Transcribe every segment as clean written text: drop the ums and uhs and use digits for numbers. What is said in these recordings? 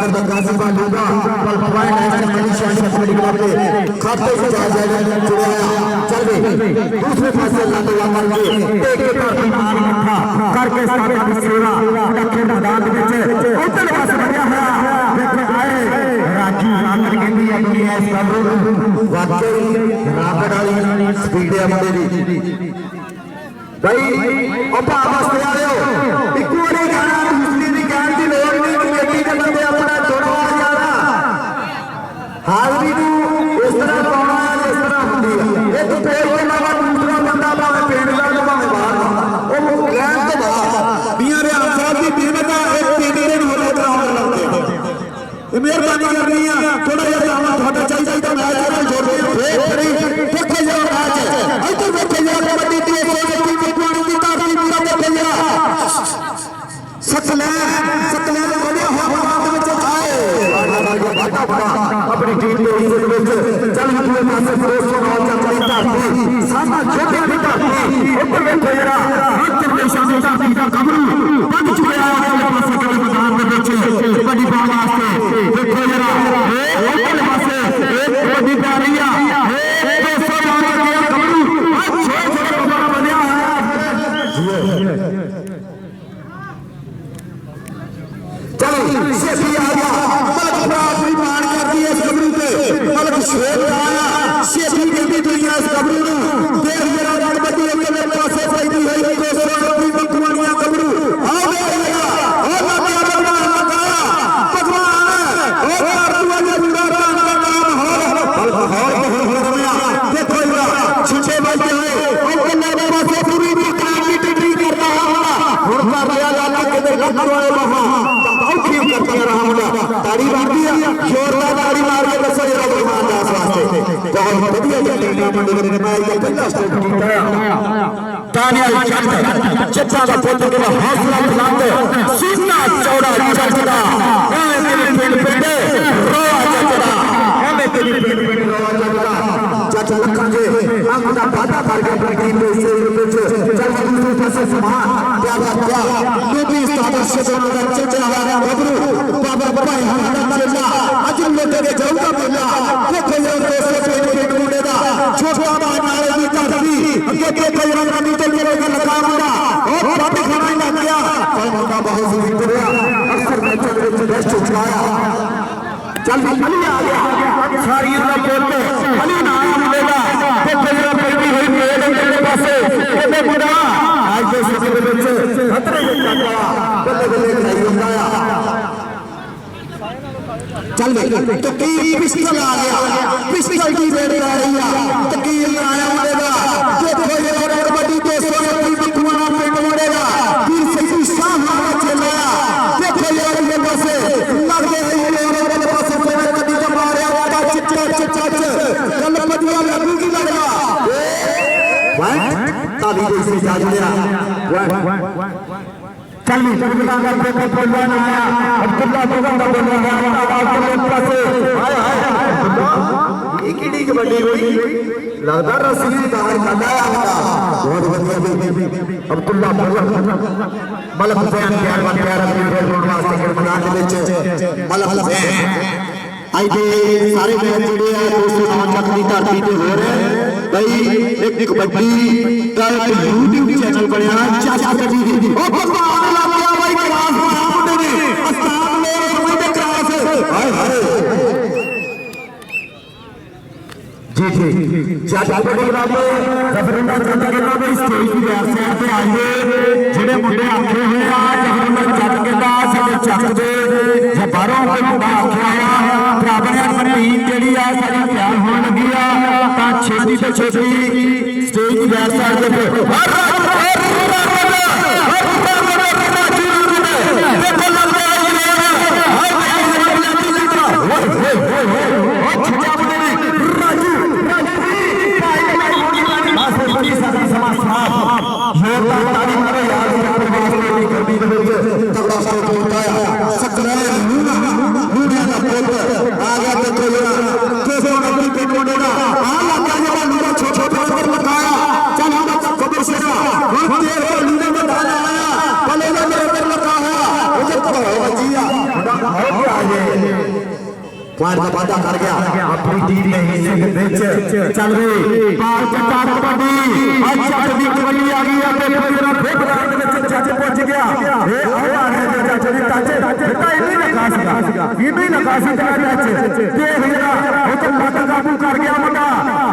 करता गाजी बालूगा पर पॉइंट ऐसे मनी शानी कबड्डी क्लब के खाते से जा जाएगा जुड़ाया चल गए दूसरे पास से लाडवा मन के एक एक मार मठा करके साथ में सेवा रखे मैदान में उधर पास बढ़िया है देखो आए राजू रामन कहती है दुनिया सब वाकई राबड़ वाली स्पीड है मुंडे भाई अपा आवाज आ रहे हो इको नहीं गाना दूसरी भी गान की लोड़ नहीं कमेटी के बंदे अपना जोड़ा जाना हाजरी को इस तरह पाना इस तरह होती है ये तो फेर के अलावा दूसरा बंदा भावे पेड़ का तो भावे बाहर वो गैर तो बाहर मियां रे आजाद की बेनता एक पेड़ दिन होने ग्राउंड लगते ये मेहरबानी कर रही है थोड़ा ये जावा थोड़ा चाहिए तो मैच में जोड़ के फेर देखो ये मैच है इधर देखो ये कबड्डी टीम अपनी टीम के चल हुए पासे दोस्तों और चलता सामा छोटे भी करती ऊपर बैठे जरा उत्तर देशों का कबरू बंद चुके हैं पासे के मैदान में बच्चे बड़ी बॉल वास्ते देखो जरा ऊपर पासे एक बड़ी बारिया दोस्तों और कबरू अच्छे से बना है चलो शेफी आ गया मान कर दी इस कबरू पे मलक शेर आया शेफी कहती दुनिया इस कबरू नु देख मेरा गणपति के पासे पैदी है दोस्तों अपनी बकवानियां कबरू आ गया और लगा भगवान और तुम्हारे पूरा राम का नाम देखो इधर छुछे बजे हुए उनके पासे पूरी टिकटी करता है उनका रया लाला के लखनऊ वहां ताड़ी मार दिया जोरदार ताड़ी मार के बस ये रघुमान दास वास्ते बहुत बढ़िया टीम मंडी ने मैच का पहला स्टेप जीता दानियल चंद चचा का पुत्र के हौसला बुलंद सीना चौड़ा चचड़ा हमें तेरी पेड़ पे रोआ चचड़ा हमें तेरी पेड़ पे रोआ चचड़ा चाचा लखन जी हम का बाधा कर के अपनी टीम में से चल दूसरे पासे समान क्या नबी स्टार्टर से दोनों चचा हमारा गबरू बाबा भाई हमारा चला अजल लोटे के जाऊंगा बोला देखो ये दोस्तों के ढूंढेगा छोटा मारने की करती के कजरा का नीचे लेगा लगाऊंगा और बातें खाना लग गया और का बहुत शुक्रिया अक्सर मैचों में बेस्ट उठाया चल अली आ गया सारी का बोलते अली ना आया मिलेगा देखो ये बेटी हुई मेरे पासे ये बुरा आज के समय में बच्चे खतरे में चला बल्ले बल्ले नहीं होता चल भाई तो की पिस्टल आ गया पिस्टल की रेड आ रही है तो की आया मिलेगा देखो ये कबड्डी दोस्तों अपनी बकवाना पे मोड़ेगा फिर से शाम हमारा चलेगा देखो ये बसे लग गए ये और पास से कबड्डी का मारे वाला चिच्चा कल मदिया लगू की लग रहा ताली से जा गया चल चलना करते को बोलना आया अब्दुल्ला बोलना बोलना आवाज पासे हाय हाय एक ही कबड्डी हुई लगता रसी बाहर लगाया बहुत बढ़िया अब्दुल्ला बोलना मलक हुसैन प्यार अपनी रोड वास्ते के मैदान में मलक हुसैन आई दे सारे मैच जुड़े हैं दोस्तों नौजवान की धरती पे हो रहे हैं भाई एक कबड्डी का YouTube चैनल बनया चाचा कबड्डी ओ भगवान लग गया भाई क्लास मुंडे ने अस्ताब ले मुंडे क्लास हाय हाय जी चाचा कबड्डी वाले जबरदस्त करता करना भाई स्टेज की व्याख्या पे आइए जेडे मुंडे आखे हुए आ जबरदस्त जट के दा साडे चक दे जे बाहरों कोई मुंडा आखिया बराबर टीम जी आ सारी तैयार होने लगी आ छेती तो छेती स्टेज की बैक साइड पॉइंट का वादा कर गया अपनी टीम ने हिस्से के बीच चल रही पार चट्टा कबड्डी अच्छा दी कबड्डी आ गई है फिर फिर मैदान में जज पहुंच गया ए आ रहा है जज टच बेटा इन्हीं ने लगा सीधा टच देख लिया वो तो वादा काबू कर गया मुंडा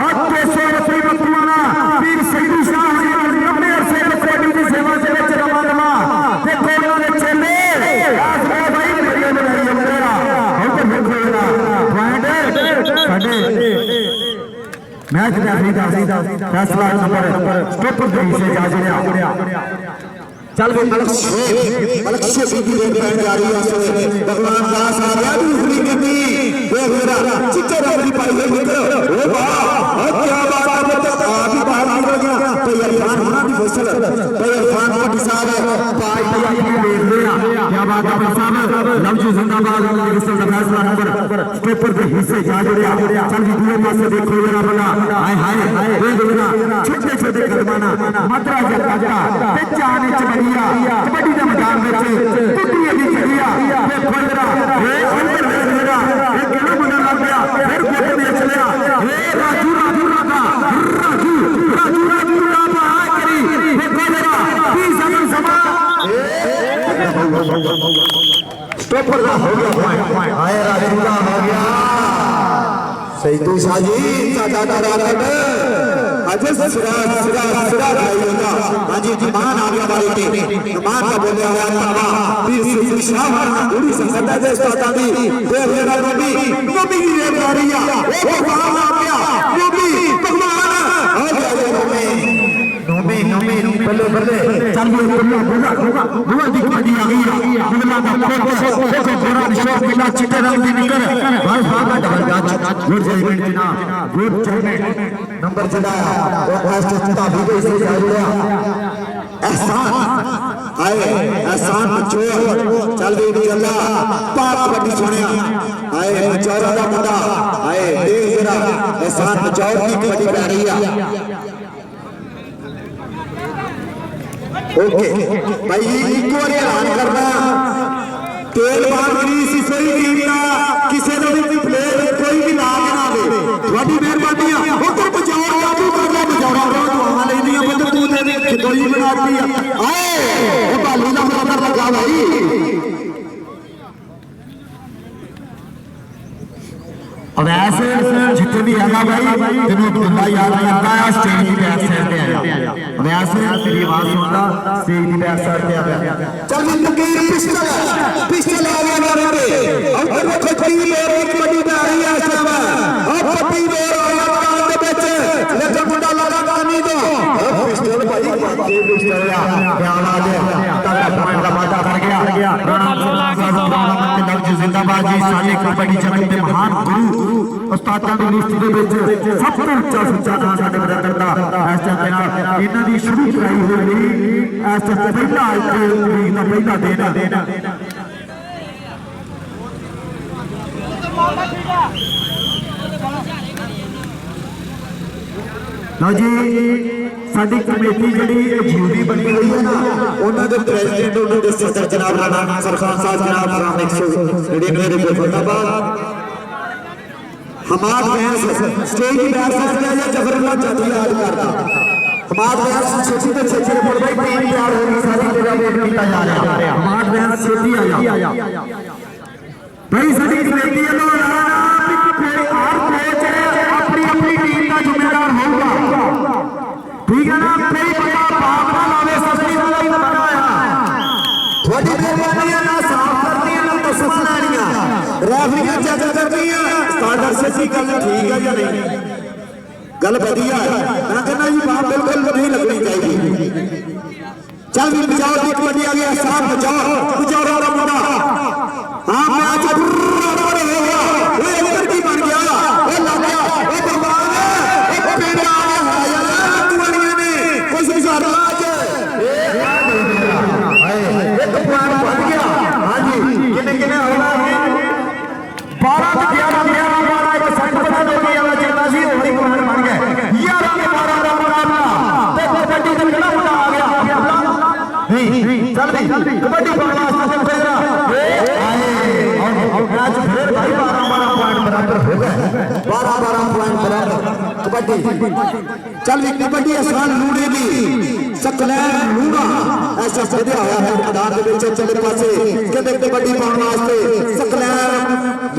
और 200 रुपए बतुआना वीर सिद्धू शाह जी अपने अरसे में कबड्डी की सेवा से विच रवाना देखो उन्होंने चले आज मैं भाई बढ़िया बनाई मेरा और तो देखो मैच फैसला नंबर स्टॉप से जा चल मलक शेख की रेड जा रही है भगवान दास आ गया दूसरी गति देख मेरा चिट्टे रबड़ी पाई है ओ वाह क्या बात है बच्चा आप ही बाहर निकल गया तो इरफान होना भी फसल तो इरफान को डिसाइड पाई देख लिया क्या बात है साहब लवजी जिंदाबाद जिससे फैसला नंबर स्टॉप के हिस्से जा जुड़िया चल जी दूसरे पासे देखो मेरा बना हाय हाय देख मेरा छोटे छोटे कदमाना मात्रा जगा ते चाने चबड़िया कबड्डी के मैदान में टुटी अभी चलिया ये खोलरा ये अंदर मेरा ये किलो बना लग गया फिर गोटे में चलिया ये राजू राबा आ करी ये खोलरा 20 सेकंड समा स्टॉपर का हो गया पॉइंट आए राजू का हो गया सैदू साजी चाचा रात अजय सिरा भाईगा हाजी जी मान आ गया बारी के मान का बोले हुआ तावा फिर से शाह पूरी संसदा दे स्टार्ट दी देख लेना नबी की रेड आ रही है ओ भगवान आ गया नबी भगवान आ गया नबी बल्ले चल बुआ दी कबड्डी आ गई बुला का देखो घोड़ा निशान मिला चिट्टे रंग की निकर भाई भागा डबल गुड जजमेंट ना गुड जजमेंट नंबर चढ़ाया वो फास्ट चिट्टा भी गई से जा जुड़िया एहसान आए एहसान चोर चल भी चला पाप कबड्डी सुनिया आए चौरा का मुंडा आए देख जरा एहसान चौर की कबड्डी बना रही है ओके भाई इको बार ऐलान करना तेल बागरी सिसरी टीम का किसी ने भी प्लेयर कोई भी नाम ना दे थोड़ी मेहरबानी है उधर बचाओ काबू कर ले बचाओ दुआवां लेंदियां बंदे तू दे खिदोई बनाती है आए ओ बालू दा बराबर लगा भाई अब ऐसे जितने भी है भाई तेनों बंदा याद नहीं आता है स्टेज की बैक साइड पे आया अब ऐसे तेरी आवाज सुनता स्टेज की बैक साइड पे आया चल लकीर पिस्टल आ गया मेरे पे अब देखो खड़ी और एक बड़ी आ रही है सब अब पट्टी में आया कान के बीच लेकिन मुंडा लगा पानी दो अब पिस्टल भाई बाकी पिस्टल क्या आवाज है तगड़ा पॉइंट का वादा कर गया जिंदाबाद जी साले कबड्डी जगत के महान गुरु उस्तादां दी लिस्ट दे विच सब तो उच्चा सुच्चा नाम साडे बरदर दा इस चैंपियन इन्हां दी शुरू कराई होई इस पहला लीग दा पहला दिन लो जी साडी कमेटी जिहड़ी जीवी बनी हुई है ना उन्हां दे प्रेसिडेंट उन्हां दे सदर जनाब राणा सरखान साहब जनाब राम 199 रुपए फटाफट हमाद बहन स्टेज की बैक साइड पे या जबरदस्त जाती याद करता हमाद बहन छोटी तो छेछे पर भाई टीम तैयार हो गई सारी तेरा वेट किया जा रहा है हमाद बहन छोटी आया भाई साडी कमेटी वालों अपनी अपनी टीम का जिम्मेदार होगा ठीक है ना कोई बड़ा पाप ना लावे सस्ती वाला ही बनाया थोड़ी मेहरबानी है ना साफ करनी है ना तस्वीर लानियां रेफरी जज करनी है स्टार्टर से सी गल ठीक है या नहीं गल बढ़िया है मैं कहना जी बात बिल्कुल नहीं लगनी चाहिए चल भी बचाओ दी कबड्डी आ गया साफ बचाओ वाला मुंडा हां मैच हो गया वो इधर की बन गया वो लग गया वो भगवान वो पेड़ आ गया दुआनिया ने कुछ भी सारा आज एक प्लान बन गया हां जी किने होना है 12 एक सेट बना दो कि वाला चलता सी होली प्लान बन गया 11 के 12 का मुकाबला ते कबड्डी का कितना मुंडा आ गया नहीं चल भी कबड्डी वाला चल भी कबड्डी आसान लूड़े दी सकलैन लूड़ा ऐसा सदया होया है मैदान दे विच चले पासे कहते कबड्डी पाउण वास्ते सकलैन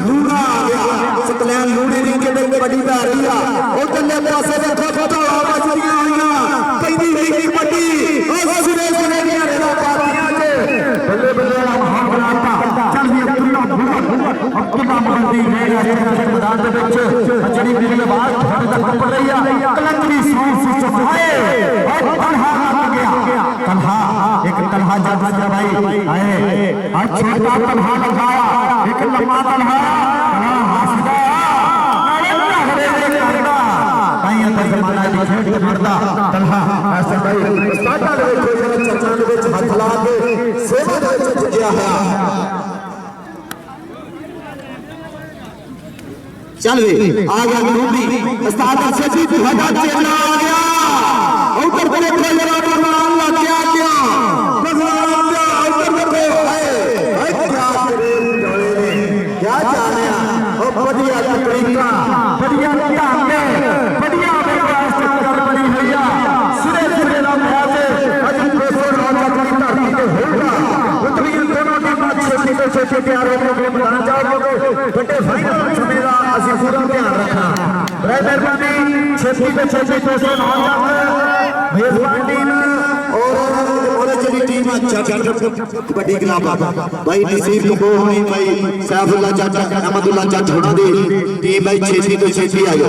लूड़ा आ गया सकलैन लूड़े दी कहते कबड्डी पै रही आ ओ चले पासे देखो तो आवाज जड़ियां होईयां पैंदी होई कबड्डी ओ सुरे सुरे दी रेला पातियां च बल्ले बल्ले माहौल बनाता चल भी अब्दुल्ला मंदी मैदान दे विच जड़ी मेरी आवाज तक पड़ रही है कलंदरी साउंड सिस्टम आए और तलहा आ गया तलहा एक तलहा जा भाई आए आज छोटा तलहा लगाया एक लंबा तलहा हासदा नारे हरे करदा भाई अंदर जमाना दी खेड के मरदा तलहा ऐसा भाई स्टार्टा दे विच चर्चा दे विच हाथ ला के सेवा दे विच जुड़िया है चल वे आ गया ग्रुपी उस्ताद सजी बड़ा चेला आ गया ऊपर पे खेलना भगवान ला क्या भगवान क्या ऊपर पे है क्या करे डोले ने क्या जाने ओ बढ़िया तरीका बढ़िया ध्यान में बढ़िया व्यवस्था कर बनी भैया सिरे सिरे ना मैच अजय प्रोफेसर और अपनी धरती पे होगा उतनी दोनों टीम छोटे प्यारों को मैदान जाओगे बड़े फाइनल सुनेगा ਅਸੀਂ ਪੂਰਾ ਧਿਆਨ ਰੱਖਣਾ ਬੜੇ ਮਿਹਰਬਾਨੀ ਛੇਤੀ ਤੇ ਛੇਤੀ ਦੋਸਤੋ ਨੌਜਵਾਨ ਮੇਜ਼ਬਾਨ ਟੀਮ और चली टीम कबड्डी क्लब भाई नसीब कपूर होनी भाई सैफुल्ला चाचा अहमदुल्ला चाचा होना दी टीम भाई छेती तो छेती आई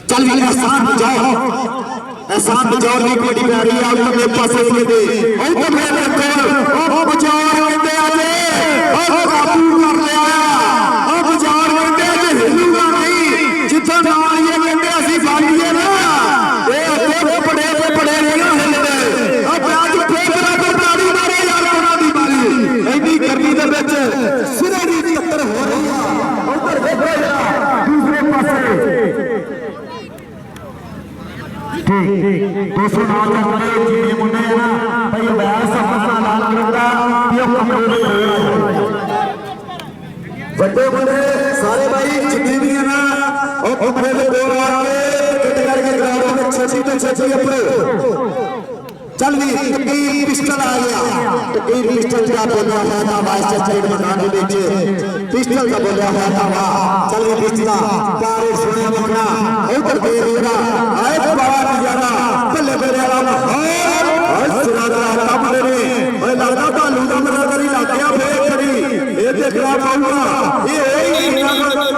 चल भी एहसान बजाओ एहसान बजाओ नहीं कबड्डी में आ रही है मेरे पास इसलिए दे और मेरे को ओ बचाओ कहते आजे ओ काबू कर ले आया ओ बचाओ कहते आजे हिलूगा नहीं जितना नाल ये कहते असि बांधिए ना ए बड़े नहीं हिलदे अब आज पेपरा पर ताड़ी मारे यार कोना दी मारी ऐनी गर्मी दे विच सिरे दी टक्कर हो रही है उधर देखो जरा दूसरे पासे ठीक दोस्तों नौजवान ये मुंडे है ना भाई अभ्यास अपना ऐलान करता ये कमरे बड़े मुंडे सारे भाई जितने भी है ना और कमरे में दो आके कट करके ग्राउंड में छछी तो छछी अपर चल भी तकरीर पिस्टल आ गया तकरीर पिस्टल का बोला हुआ था वाइस चांसलर मकान के बीच पिस्टल का बोला हुआ था वाह चल भी पिस्टल पारे सोने मकना उधर दे रहा आए बड़ा नजारा बल्ले बल्ले वाला और सुरादा तब रे ओए लगदा तो लूंगा मरा करी लाटिया फेर करी ये देखना पाऊंगा ये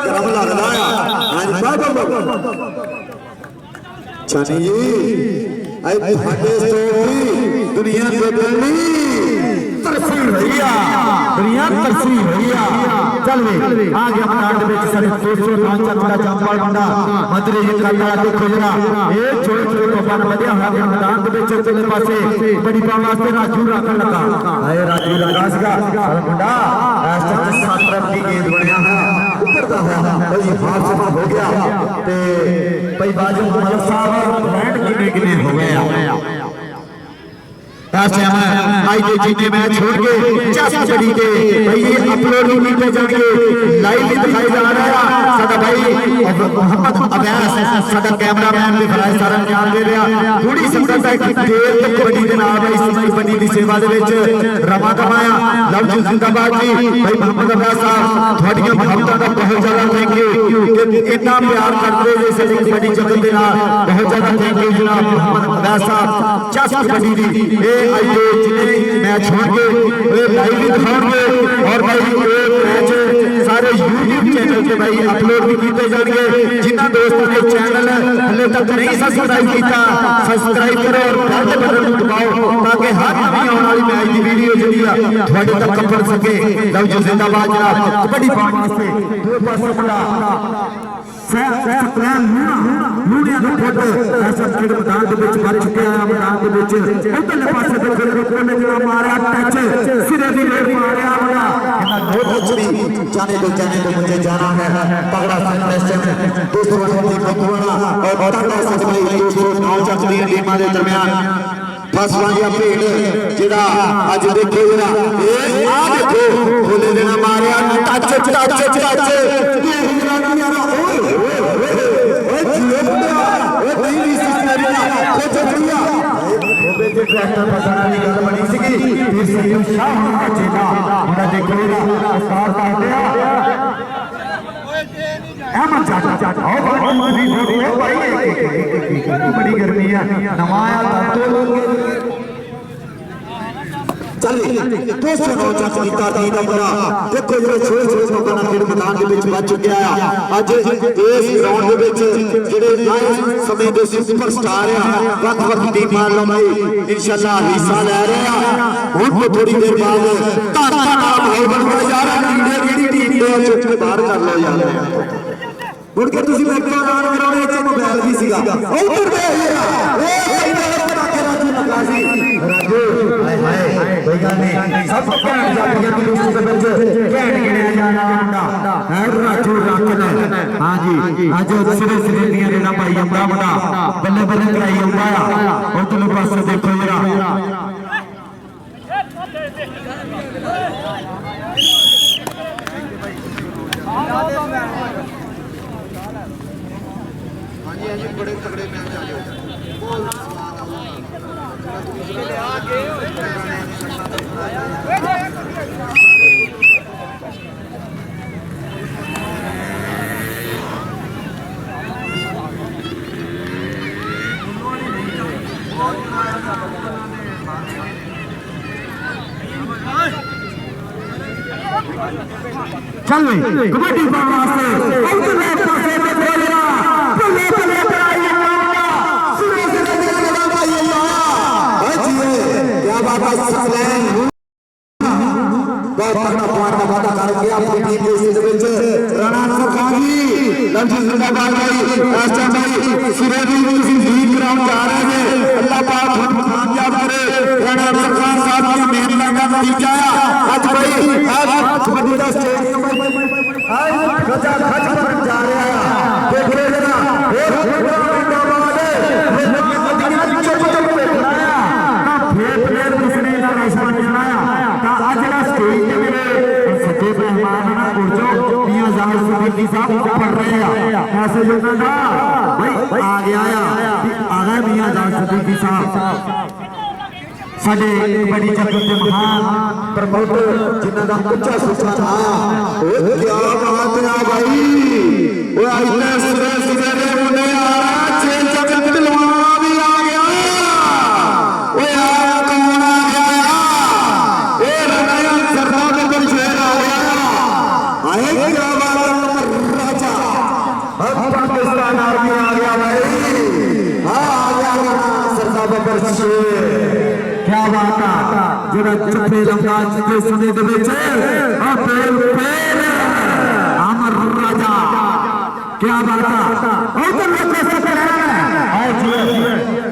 गरम लगदा है आज बाबा चनी आई भागे स्टोरी दुनिया बदलनी तरसी भैया दुनिया तरसी भैया चल वे आ गया मैदान दे विच सारे 200 नाचन दा जंपाल बंदा मदरे ये करना देखो जरा ये छोटे छोटे टोपा ने बढ़िया आ गया मैदान दे विच चले पासे बड़ी पावन वास्ते राजू रखन लगा आए राजू लगास का बंदा ऐस तक 7 रन की गेंद बनया है ऊपर दा भाई हादसा हो गया ते भाई बाजू मलिक साहब बैंड किने हो गया ऐसे हम आई जे जीते मैच छोड़ के चस कबड्डी के भाई ये अपलोड नहीं किए जाएंगे लाइव भी दिखाई जा रहा है साडा भाई मोहम्मद अब्बास साडा कैमरामैन भी खड़ा सारा ध्यान दे रहा थोड़ी संगत है कि देर तक कबड्डी के नाल भाई इस कबड्डी की सेवा दे विच रमा कमाया लवजी जिंदाबाद जी भाई मोहम्मद अब्बास साहब ਤੁਹਾਡੀਆਂ ਮੁਹੱਬਤਾਂ ਦਾ ਬਹੁਤ ਜ਼ਿਆਦਾ थैंक यू कि इतना प्यार करते हो साडी कबड्डी जगत दे नाल बहुत ज्यादा थैंक यू जनाब मोहम्मद अब्बास साहब चस कबड्डी दी आज जितने मैच होंगे वे लाइव भी दिखाएंगे और भाई ये मैच सारे YouTube चैनल पे भाई अपलोड भी किए जाएंगे जिन्ना दोस्तों ने चैनल हले तक नहीं सब्सक्राइब किया सब्सक्राइब करो और घंटे बटन दबाओ ताकि हर नवी आने वाली मैच की वीडियो ਜਿਹੜੀ ਆ ਤੁਹਾਡੇ ਤੱਕ ਪਹੁੰਚ सके लव जी जिंदाबाद जनाब कबड्डी पाउण वास्ते दो पासे बड़ा सैफुल्लाह लूड़िया दा फुट ऐसा खेड मैदान दे विच बच चुके हैं मैदान दे विच उधरले पासे देखो रोको ने जरा मारया टच सिरे दी रेड मारया बड़ा इना दो टचड़ी जाने तो मुझे जाना है तगड़ा सेशन दोस्तों बंदी बकुआना और तगड़ा सजमाई दोस्तों नौ चकड़ी टीमां दे दरमियान फसवांगिया भेड़ जेड़ा अज देखो जरा ए आ देखो बोले देना मारया टच ट्रैक्टर बसाने की गल बनी सी फिर संजू शाह होना का चेला मुंडा देखो स्टार करते अहमद चाचा बड़ी गर्मी है नवाया चल दोस्तों चाचा की तारीफ का बड़ा देखो जो छोटे लोगों ने मैदान के बीच बच चुका है आज इस ग्राउंड के बीच जेडे समय के सुपरस्टार है वक्त टीमां लंबाई इंशाअल्लाह हिस्सा ले रहे हैं हुण तो थोड़ी देर बाद तारा माहौल बनता जा रहा है टीम दे चुप के बाहर कर लो यार मुड़ के तुसी मैदान ग्राउंड ਵਿੱਚ मोबाइल भी ਸੀਗਾ ਉਧਰ ਦੇ राजू हाय हाय कोई गल नहीं सब भैन जातियां की दोस्ती के विच भैन गिणिया जाना मुंडा है राजू रखना हां जी आज सिरे सिरे ਦੀਆਂ ਰੇੜਾਂ ਪਾਈ ਜਾਂਦਾ ਮੁੰਡਾ ਬੱਲੇ ਬੱਲੇ ਕਰਾਈ ਜਾਂਦਾ ਆ ਉਧਰਲੇ ਪਾਸੇ ਦੇਖੋ ਜਰਾ ਹਾਂਜੀ ਹਾਂਜੀ ਬੜੇ ਤਗੜੇ ਮੈਚ ਆ ਜਾਓ ਬਹੁਤ ਸਵਾਦ चल कबड्डी वास्ते उधरले पासे पे बोलेगा बल्ले बल्ले कराई मामला सुरेश ने लगा भाई अल्लाह हाजी क्या बात है ससलैन बहुत तगड़ा पॉइंट का वादा कर गया अपनी टीम के इस विच राणा सरकारी लंजी जिंदाबाद भाई आस्था भाई सुरेश जी तुम लीड ग्राउंड जा रहे हैं अल्लाह पाक हम कामयाब करे राणा सरकार साहब की मेहनत का नतीजा है आज भाई आज कबड्डी का स्टेडियम आज गजा खच पर जा रहा है देखो जरा और जिंदाबाद है चुप चुप पे बनाया ना फेर प्लेयर किसने ना रास्ता बनाया ता आज ना स्टेज पे मेरे सच्चे मेहमान ना गुरजो मियां जाहिर सिद्दीकी साहब पढ़ रहे हैं ऐसे लोगों का भाई आ गया आ गए मियां जाहिर सिद्दीकी साहब साडे कबड्डी जगत के महान प्रमोटर जिन्हां दा उच्चा सुचा आया ओ क्या बात है भाई ओ इतने सुबह सुबह मुंडे आ रहा छे जगत पहलवान भी आ गया ओ आया कौन आ गया ए नया सरदार पर शेर आ गया आए क्या बात है राजा अब पाकिस्तान आर्मी आ गया भाई हां आ गया सरदार पर शेर क्या बात है जरा चप्पे रमजान के समय दे विच आ पेल पेल अमर राजा क्या बात है उधर लगे सकर है आओ जी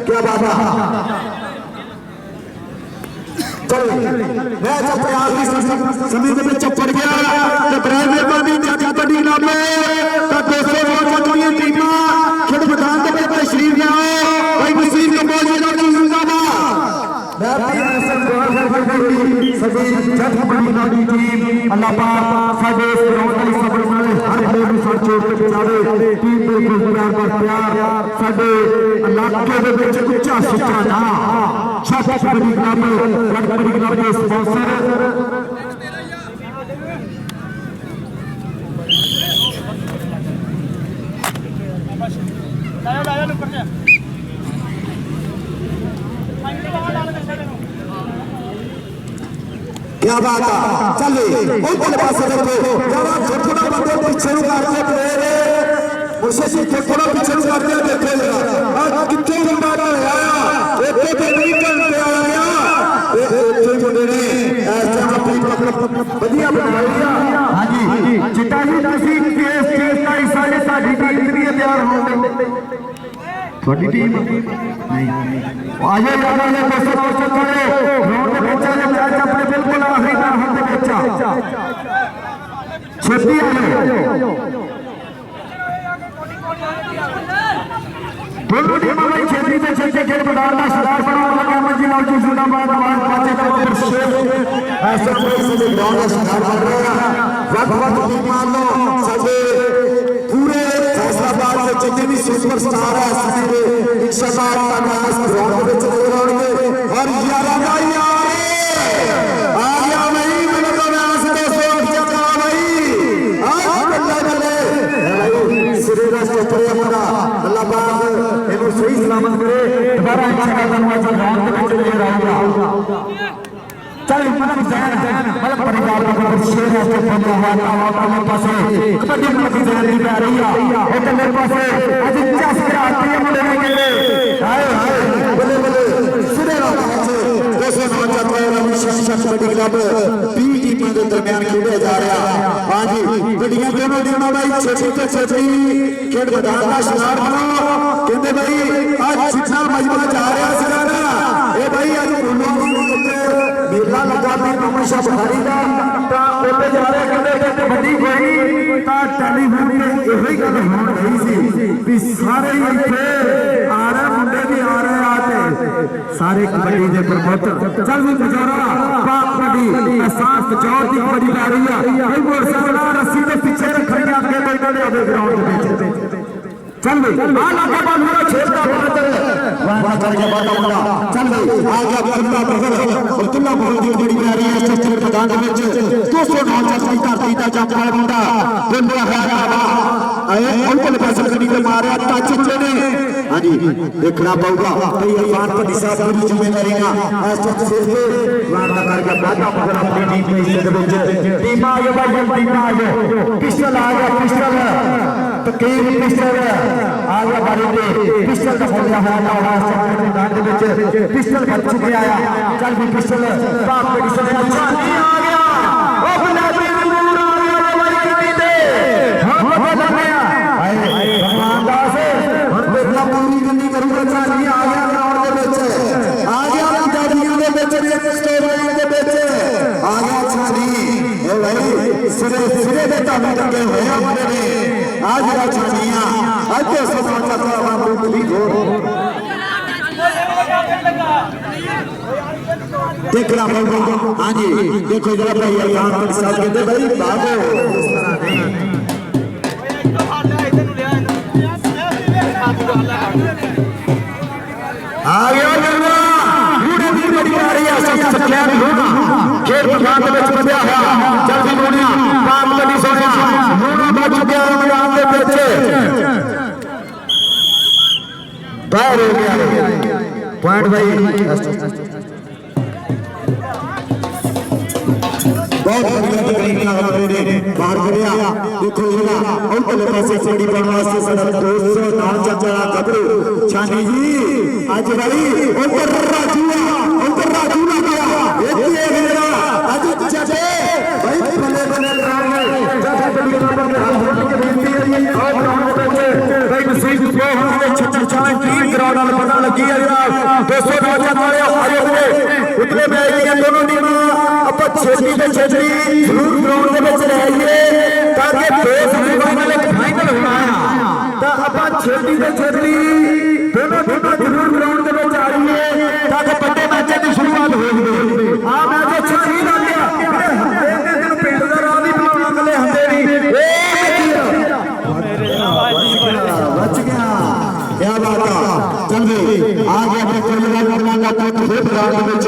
क्या बात है चल मैं चप्पे आखिरी समय दे विच चप्पड़ गया ते बराबर मेहरबानी जाती कबड्डी नामे ता दोस्तों बहुत चंगी टीमां खेड मैदान दे विच तशरीफ ले आओ भाई मसीह के मौजूदा जिंदाबाद सभी जग बड़ी टीम अल्लाह पाक साडे इस ग्राउंड वाली सफल वाले हर प्लेयर ਨੂੰ ਸਰ ਚੋਟ ਤੇ ਪਹੁੰਚਾਵੇ टीम बिल्कुल प्यार पर प्यार साडे इलाके ਦੇ ਵਿੱਚ ਉੱਚਾ ਸੁੱਚਾ ਨਾ ਛੱਤ ਬੜੀ ਕਲੱਬ ਬੜੀ ਕਲੱਬ ਦੇ ਸਪਾਂਸਰ ਲਾਇਆ ਨੂੰ ਪੜਿਆ क्या बात है चल उधर पासे देखो जरा थोड़ा बंदे पीछे कर दिया प्लेयर मुर्शिद जी थोड़ा पीछे कर दिया देखे जरा कितने बंदा आया एक पे नहीं करते आया एक मुंडे ने ऐसा अपनी बढ़िया बनाया हां जी चिट्टा जी ਤੁਸੀਂ केस का हिस्सा ने साडी टीम भी तैयार हो थोड़ी टीम नहीं आज यारा ने दोस्तों खड़े ग्राउंड में बच्चा ने मैच अपने बिल्कुल आखिरी बार हम पे बच्चा छेती आ दोनों टीमों में छेती से छेती खेल मैदान का शिकार बना लगा मंजिल और जिंदाबाद आवाज पाचे का पर शेर ऐसे कोई से ग्राउंड का शिकार बन रहा है वक्त टीम मान लो सभी पूरे फैसलाबाद के जितने भी सुपरस्टार है इंशाअल्लाह ग्राउंड में चले रहेंगे और 11 का यार आ गया भाई मेरे को व्यास दे सोच चका भाई आज बल्ले बल्ले सिरे रास्ते पर हमारा अल्लाह पाक इनको सही सलामत करे दोबारा अच्छा का धन्यवाद ग्राउंड पे पहुंच ले रहा चल मतलब जैन मतलब परिवार का शेर रास्ते पर हुआ था मेरे पास कबड्डी मतलब जैन नहीं आ रही है एक मेरे पास आज 50 के आते हैं मुझे नहीं मिले हाय हाय बल्ले बल्ले सिरे रास्ते दोस्तों नौजवान कबड्डी क्लब बी टीम के दरमियान खेले जा रहा हां जी गड्डियां दोनों भाई छेछी तो छेछी खेल मैदान का शिकार बनो कहते भाई आज जितना मजबूत जा रहा है सराना ए भाई आज मेला लगा भी हमेशा बुखारी का ओते जा रहे कहते बड़ी गई ता टेलीफोन पे यही गल हो रही सी भी सारे इत्थे आ रहे मुंडे भी आ रहे आते सारे कबड्डी दे प्रमोटर चल भी बजारा पाक कबड्डी एहसास चौर दी कबड्डी आ रही है भाई मोटरसाइकिल रस्सी के पीछे रखने आगे बैठे ने आधे ग्राउंड में चल भाई आ लगा बाल मेरा छेड़ का बात है वहां करके बात होगा चल भाई आ गया अब्दुल्ला बगल अब्दुल्ला बहुत ही बड़ी प्यारी है स्ट्रक्चर मैदान में 209 की धरती दा जंपा मुंडा बंदा है आए उनको पास कड़ी के मारे टच ने हां जी देखना पड़ेगा भाई अरमान का दिशा पूरी जिम्मेदारी ना स्ट्रक्चर से वार करके बात मगर अपनी टीम के हिस्से दे टीम आ गया भाई टीम आ गया पिस्टल आ गया पिस्टल तकीब पिस्टल आ गया बारी पे पिस्टल का बोलिया है और मैदान दे विच पिस्टल बच चुके आया चल भी पिस्टल पाक पिस्टल अच्छा नहीं आ गया ओ गुलाबी नूर आ गया भाई कितनी दे हम बता गया हाय भगवान दास हम देखना पूरी गंदी करूंगा अच्छा नहीं आ गया ग्राउंड दे विच आ गया दादियां दे विच स्टोरी दे विच आ गया अच्छा नहीं ए भाई सिरे सिरे दे ताने लगे होए अपने ने आज का छानिया आज के समाज का मामूल भी जोर देख रहा हूं हां जी देखो जरा भाई यहां पर साथ कहते भाई भागो आ गया जल्ला बूढ़े बूढ़े आ रही है सब सख्या भी होगा खेल मैदान में बंदिया है जल्दी मोड़िया पाक कड़ी सोनिया मोड़ा बच गया मैदान में बच्चे बाहर हो गया पॉइंट भाई बहुत बढ़िया तकनीक ना हमारे ने बाहर करया देखो जरा उनके पासे छड़ी पाने वास्ते साडा दोस्त नाम चाचा गबरू छानी जी आज भाई उनकर राजू ना गया एक जरा आज चाचा भाई बने बने ग्राउंड में चाचा बड़ी नंबर में हाथ जोड़ के बेनती है और ग्राउंड में भाई नसीब को हमने छच्चा चाय टीम ग्राउंड में पता लगी है जनाब 200 नौजवान वाले आए हुए उतने में आई दोनों टीम ਆਪਾਂ ਛੇਤੀ ਤੇ ਛੇਤੀ ਜ਼ਰੂਰ ਗਰਾਊਂਡ ਦੇ ਵਿੱਚ ਰਹਿਈਏ ਤਾਂ ਕਿ ਫੇਸ ਫਾਈਨਲ ਇੱਕ ਫਾਈਨਲ ਹੋਣਾ ਆ ਤਾਂ ਆਪਾਂ ਛੇਤੀ ਤੇ ਛੇਤੀ ਦੋਨੋਂ ਟੀਮਾਂ ਜ਼ਰੂਰ ਗਰਾਊਂਡ ਦੇ ਵਿੱਚ ਆ ਰਹੀਏ ਤਾਂ ਕਿ ਵੱਡੇ ਮੈਚਾਂ ਦੀ ਸ਼ੁਰੂਆਤ ਹੋ ਜਾਵੇ ਆ ਮੈਚ ਅੱਛਾ ਨਹੀਂ ਲੱਗਿਆ ਇਹਨੂੰ ਪਿੰਡ ਦਾ ਰਾਹ ਨਹੀਂ ਬਣਾਉਣਾ ਕੱਲੇ ਹੰਦੇ ਨਹੀਂ ਬਚ ਗਿਆ ਕੀ ਬਾਤ ਆ ਚੱਲ ਵੀ ਆ ਗਿਆ ਆਪਣੇ ਕੋਲ ਲਗਾ ਤਾਂ ਫਿਰ ਗਰਾਊਂਡ ਦੇ ਵਿੱਚ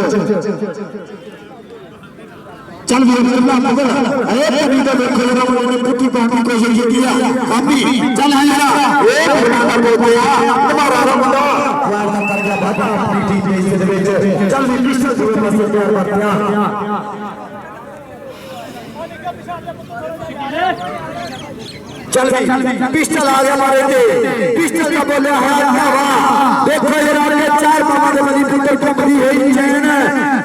चल भी अब्दुल्ला मगर अरे कभी तो देखो जरा उन्होंने पुट्टी पाने की कोशिश किया अभी चल आया एक बड़ा बोल गया तुम्हारा मुंडा वादा कर गया बाबा अपनी टीम में इस विच चल भी पिस्टल दो मसले तैयार कर दिया चल पिस्टल आ गया मारे थे पिस्टल का बोले हां वाह देखो जरा ये चार मामा दे मली पुत्र को बड़ी है चैन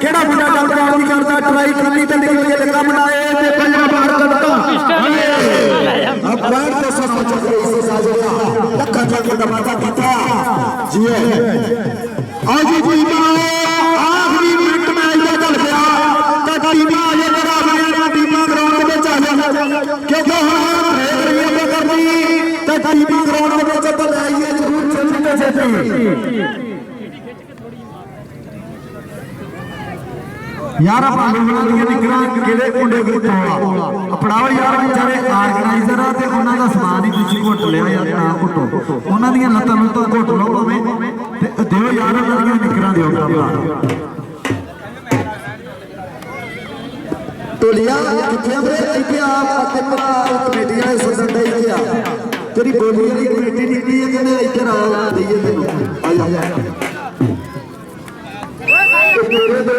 केड़ा मुंडा जल्दी नहीं करता ट्राई करनी तो निकल के लगा बनाए ते पंजा बाहर करता अब बाहर तो सब चल रही इसे साजरा लक्का के धमाका पीता जी आज टीमा आखिरी मिनट में आया चल गया तो टीमा ये बड़ा बड़ा टीमा ग्राउंड में चल क्योंकि टीमा ग्राउंड में चल आइए जरूर चलते चलते यार आप लोगों दी निकरा किहड़े मुंडे कित्थों आ पड़ाओ यार बेचारे ऑर्गेनाइजर आ ते उन्हां दा समान ही पिछे घुट लिया यार ना घुटो उन्हां दी लत्तां लुत्तां घुट लो भावें ते दिओ यार उन्हां दी निकरा दिओ टोलिया किथे हमरे इथे आप ते भरा कमेटियां सदन दे इथे आ तेरी बोली वाली कमेटी निकली है कहने इधर आ दईए तेनू आ जा तेरे दो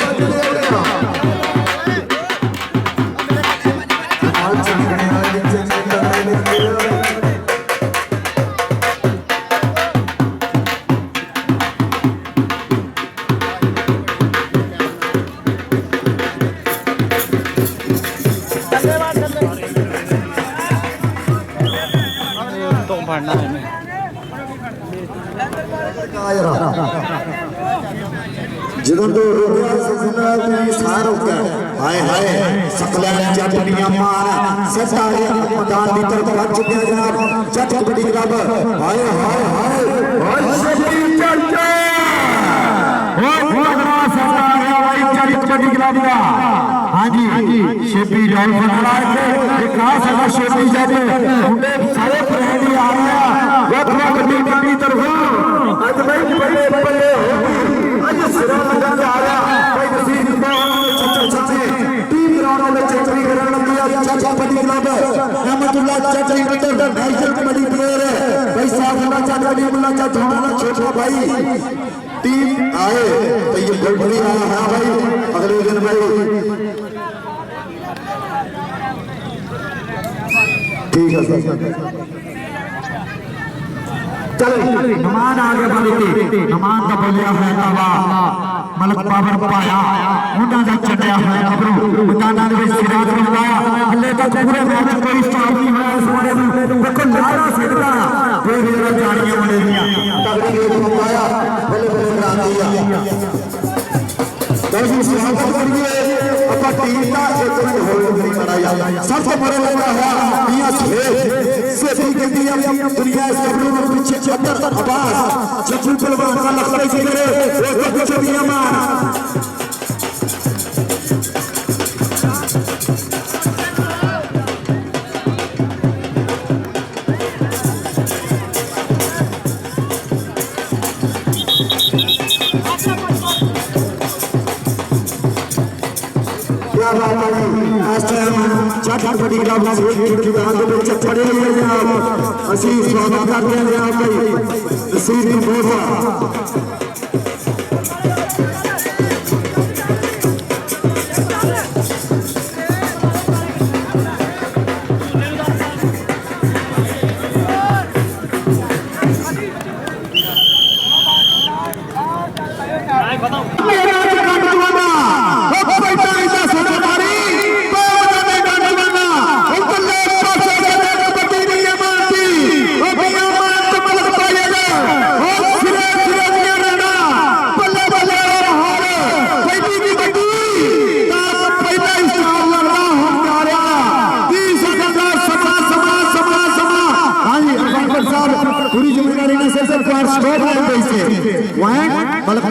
बजदे आ आज चंगणे वाली चंगणे ਜਦੋਂ ਤੋਂ ਰੋਇਆ ਸਜਣਾ ਵੀ ਸਾਰ ਹੋ ਗਿਆ ਹਾਏ ਹਾਏ ਸਕਲਿਆਂ ਨੇ ਚੱਟੜੀਆਂ ਮਾਰ ਸੱਤ ਆ ਗਿਆ ਮੈਦਾਨ ਦੀ ਤਰਫ ਵੱਜ ਚੁੱਕਿਆ ਜਨਾਬ ਜੱਟ ਕਬੱਡੀ ਕਲੱਬ ਹਾਏ ਹਾਏ ਹਾਏ ਹਾਏ ਸ਼ੇਪੀ ਚਰਚਾ ਓਏ ਬੜਾ ਸੱਤ ਆ ਗਿਆ ਭਾਈ ਜੱਟ ਕਬੱਡੀ ਕਲੱਬ ਦਾ ਹਾਂਜੀ ਸ਼ੇਪੀ ਰੌਲ ਫੜਾ ਕੇ ਇੱਕ ਆ ਸਾਡਾ ਸ਼ੇਪੀ ਜੱਟ ਮੁੰਡੇ ਸਾਰੇ ਪ੍ਰੇਮੀ ਆ ਰਿਹਾ ਵੱਖ ਵੱਖ ਟੀਮਾਂ ਦੀ ਤਰਫੋਂ ਅੱਜ ਭਾਈ ਬੱਲੇ ਬੱਲੇ ਅੱਜ ਸਿਰਾ ਲਗਾ ਆ ਰਿਹਾ ਭਾਈ ਨਸੀਬ ਚੱਚਾ ਚੱਚੇ ਟੀਮ ਗਰਾਊਂਡ ਵਿੱਚ ਐਂਟਰੀ ਕਰਨ ਲੱਗੀ ਆ ਚਾਚਾ ਕਬੱਡੀ ਕਲੱਬ ਅਹਿਮਦੁੱਲਾ ਚਾਚਾ inter national kabaddi player Bhai Sahib ਦਾ ਚਾਚਾ ਕਬੱਡੀ ਮੁੱਲਾ ਚਾਚਾ ਦਾ ਛੋਟਾ ਭਾਈ टीम आए तो ये बड़ी आया है भाई अगले दिन भाई ठीक है चलो नमान आ गया बल्कि नमान का बोलिया है तवा मलक पावर पाया उन्होंने जब चढ़िया है खबरों मैदान में सिराज बनवाया हल्ले तक पूरे मैच कोई स्टॉप नहीं हुआ इस बारे में देखो नारा सिकदा कोई भी जानियां बने दियां तगड़ी गेंद बनवाया बल्ले बल्ले करा दिया दर्शक स्वागत करिए अपना टीम का एक मिनट होल्ड करी कराया सबसे बड़ा लगा है मियां से भी कहती है दुनिया इस खबरों में पीछे 76 आवाज चचू पहलवान का लखनऊ से करे वो कुछ दिया मार कबड्डी क्लब असी स्वागत करते हैं भाई नसीब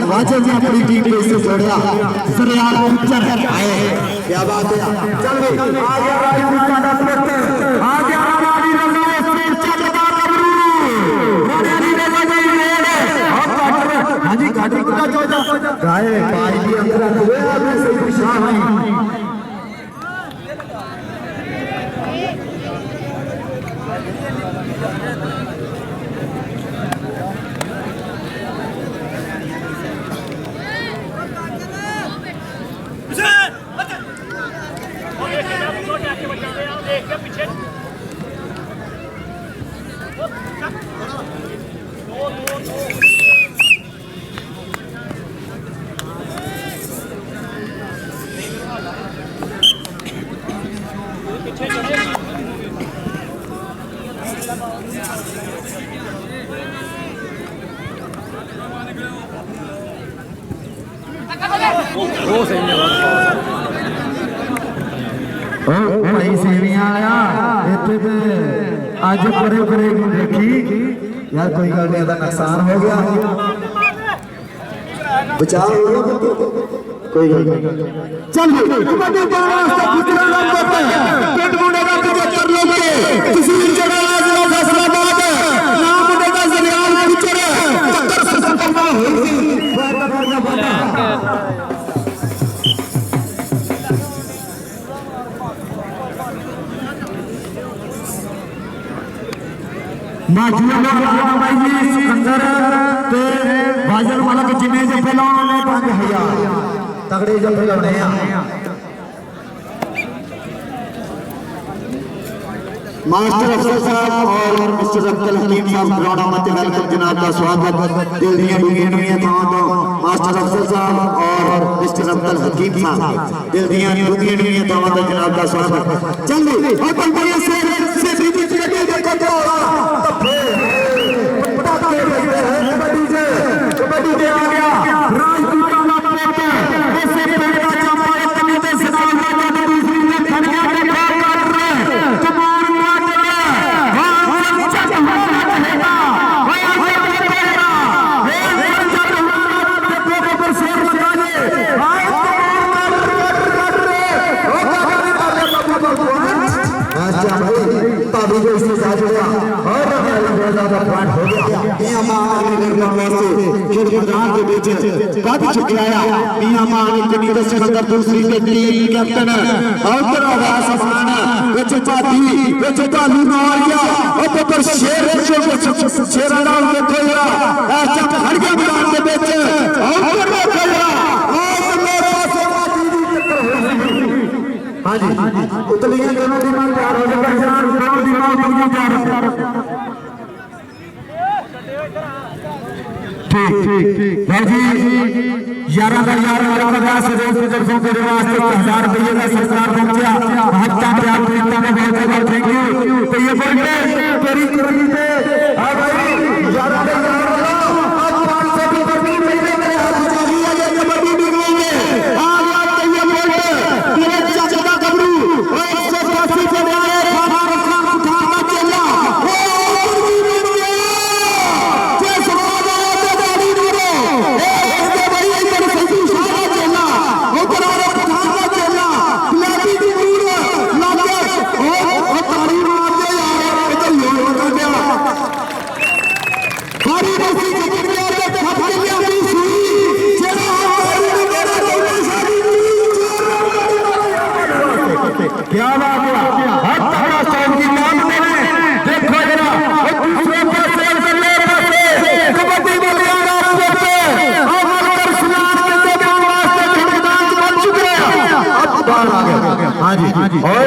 बहुत अपनी टीम को इससे जोड़ा सरयार पिक्चर है आए क्या बात है चल भाई आ गया राजपूत का डॉक्टर आ गया हमारी रंगा स्टेज चलता कबरू हमारी रंगा नहीं ले हां जी गाड़ी का चौथा गाय पाई के अंदर हुए अभी सही शाह है भाई सेवियां आया इतने पे आज बड़े बड़े देखी यार कोई गल नहीं नुकसान हो गया बचाव हो गया कोई गल चल कबड्डी पाने वास्ते गुजरा नाम करते हैं पिंड मुंडे का 75 लोग के किसी जगह जिला फैसलाबाद नाम मुंडे का जरियाल गुजर टक्कर से संकल्पना हुई थी माजुआ भाई जी सिकंदर ते भाजन वाला के जिने जे पहलवान ने 5000 तगड़े जो खिलाने हैं मास्टर अफसर साहब और मिस्टर अब्दुल हकीम साहब ग्राउंड में वेलकम जनाब का स्वागत दिल दियां दुनिया था तो मास्टर अफसर साहब और मिस्टर अब्दुल हकीम साहब दिल दियां दुनिया था तो जनाब का स्वागत चलिए और बंदे से बीच लगे देखो क्या हो रहा तब पटाखे बजते हैं कबड्डी से आ गया राजपूत का पोत ऐसे पहला चंपा इतने दे सदा का दूसरी में खड़ गया देखा कर रहे कमाल मार रहे हां चक हमारा रहेगा हां रहेगा हे चक हमारा देखो पर शेर लगा दे हां कर रहे हो अच्छा भाई ताबी जो इससे साथ हुआ और ज्यादा पॉइंट हो गया मियां मान ने वास्ते खेल मैदान के बीच काफी चुकिया मियां मान इतनी दस सिकंदर दूसरी के टीम कैप्टन और आवाज समान विच पाती विच तालू मार गया और पर शेर शेरा नाल देखो जरा ऐसा खड़ गया मैदान के बीच और देखो जरा हां जी उतलियां दोनों टीमां तैयार हो जाए जान दोनों टीमां उतलियां तैयार ठीक भाई जी 11 का 11 से रोज बुजुर्गों के वास्ते 1000 रुपये का सरकार पहुंचा हफ्ता प्यार प्रीता में बहुत बहुत थैंक यू तो ये बोलते तेरी करनी पे हां भाई 11 का 11 आज 500 की बर्फी महीने में हाथ उठा लिया ये कबड्डी बिगड़ेंगे आज यार तो ये बोलते तेरे चाचा का गबरू 180 पे वाले खाना रखना उठाना चला क्या बात है हर तरह से की नाम देने देखो जरा दूसरे पर सेल कर ले कबड्डी में आ रहा है और मगर सुनार के देने वास्ते मैदान बन चुके हैं अब बाहर आ गया हां जी और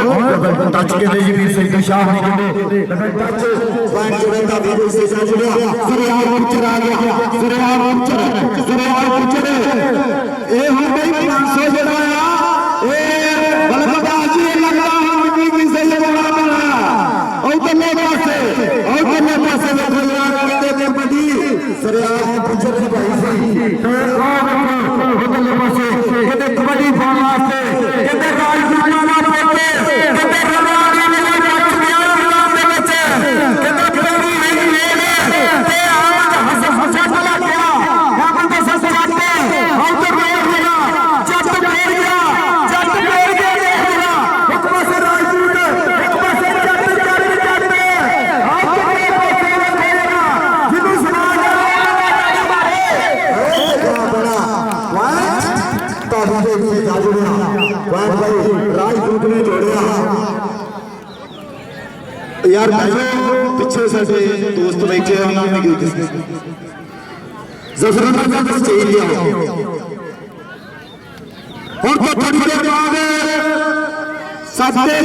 टच के लिए भी सही दिशा नहीं गए टच पॉइंट जुड़ेगा भी से जुड़ा सरियार मुचर आ गया सरियार मुचर ए हो गई 500 जड़ा ए बलबाजी लगा मंडी की से बड़ा बना और बल्ले पासे देखो यार कहते कबड्डी सरियार मुचर की भाई से तो बल्ले पासे कहते कबड्डी पाने वास्ते कहते राजपूत ना बोलते कहते रवाना में बच गया मैदान दे विच कहते कबड्डी नहीं ले ते आज हंसा चला गया या बंदा सस जाते और तो रोड गया जट फेर गया देखा एक पासे राजपूत एक पासे जट और कितने पासे लगेगा जिनु समाज बड़ा पॉइंट ताबी से जुड़िया पॉइंट भाई राजपूत ने जोड़िया यार पीछे साडे दोस्त बैठे उन्होंने की जफरना का चाहिए लिया और तो थोड़ी देर बाद साथे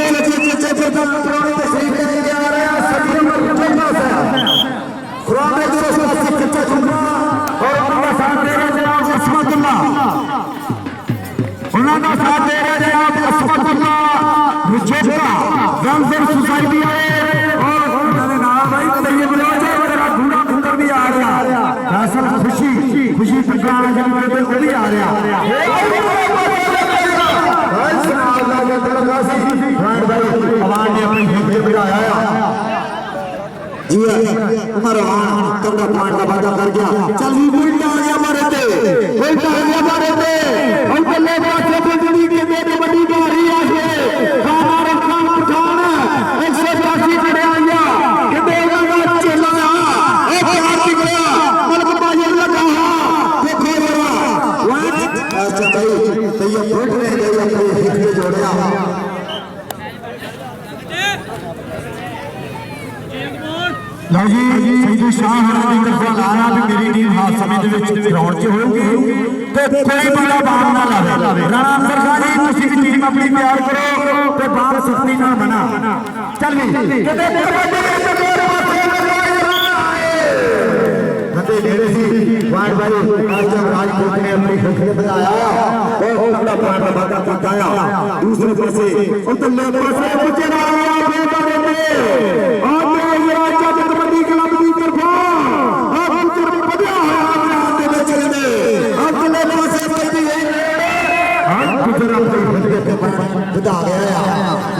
पुराने तस्वीर लेके आ रहे हैं सभी में चलना है पुराने दोस्त का कच्चा चुम्मा और उनका साथ दे रहे जनाब असमतुल्लाह उन्होंने साथ दे रहे जनाब असमतुल्लाह मुझेका गंजर सोसाइटी आए और उन्होंने नाम भाई तैयब बुलाजे मेरा ढूंढा ढूंढकर भी आ रहा असल खुशी प्रकार जमाने पे वो भी आ रहा जी उमर तगड़ा पॉइंट का वादा कर गया चल भी उल्टा आ गया मारे थे और बल्ले ने गई अपने हित में जोड़िया लो जी संजू शाह हरानी तरफों लाया भी मेरी टीम हाथ समय ग्राउंड च होगी तो कोई बड़ा बाल ना लावे राणा सरकारी तुसी भी टीम अपनी तैयार करो तो बाल सख्ती ना बना चल भी बंदे मेरे सी वाइड भाई आज जब राजपूत ने अपनी खिदमत बताया बहुत बड़ा पार बाधा पहुंचाया दूसरे पासे उतरने पासे पहुंचे ना बता गया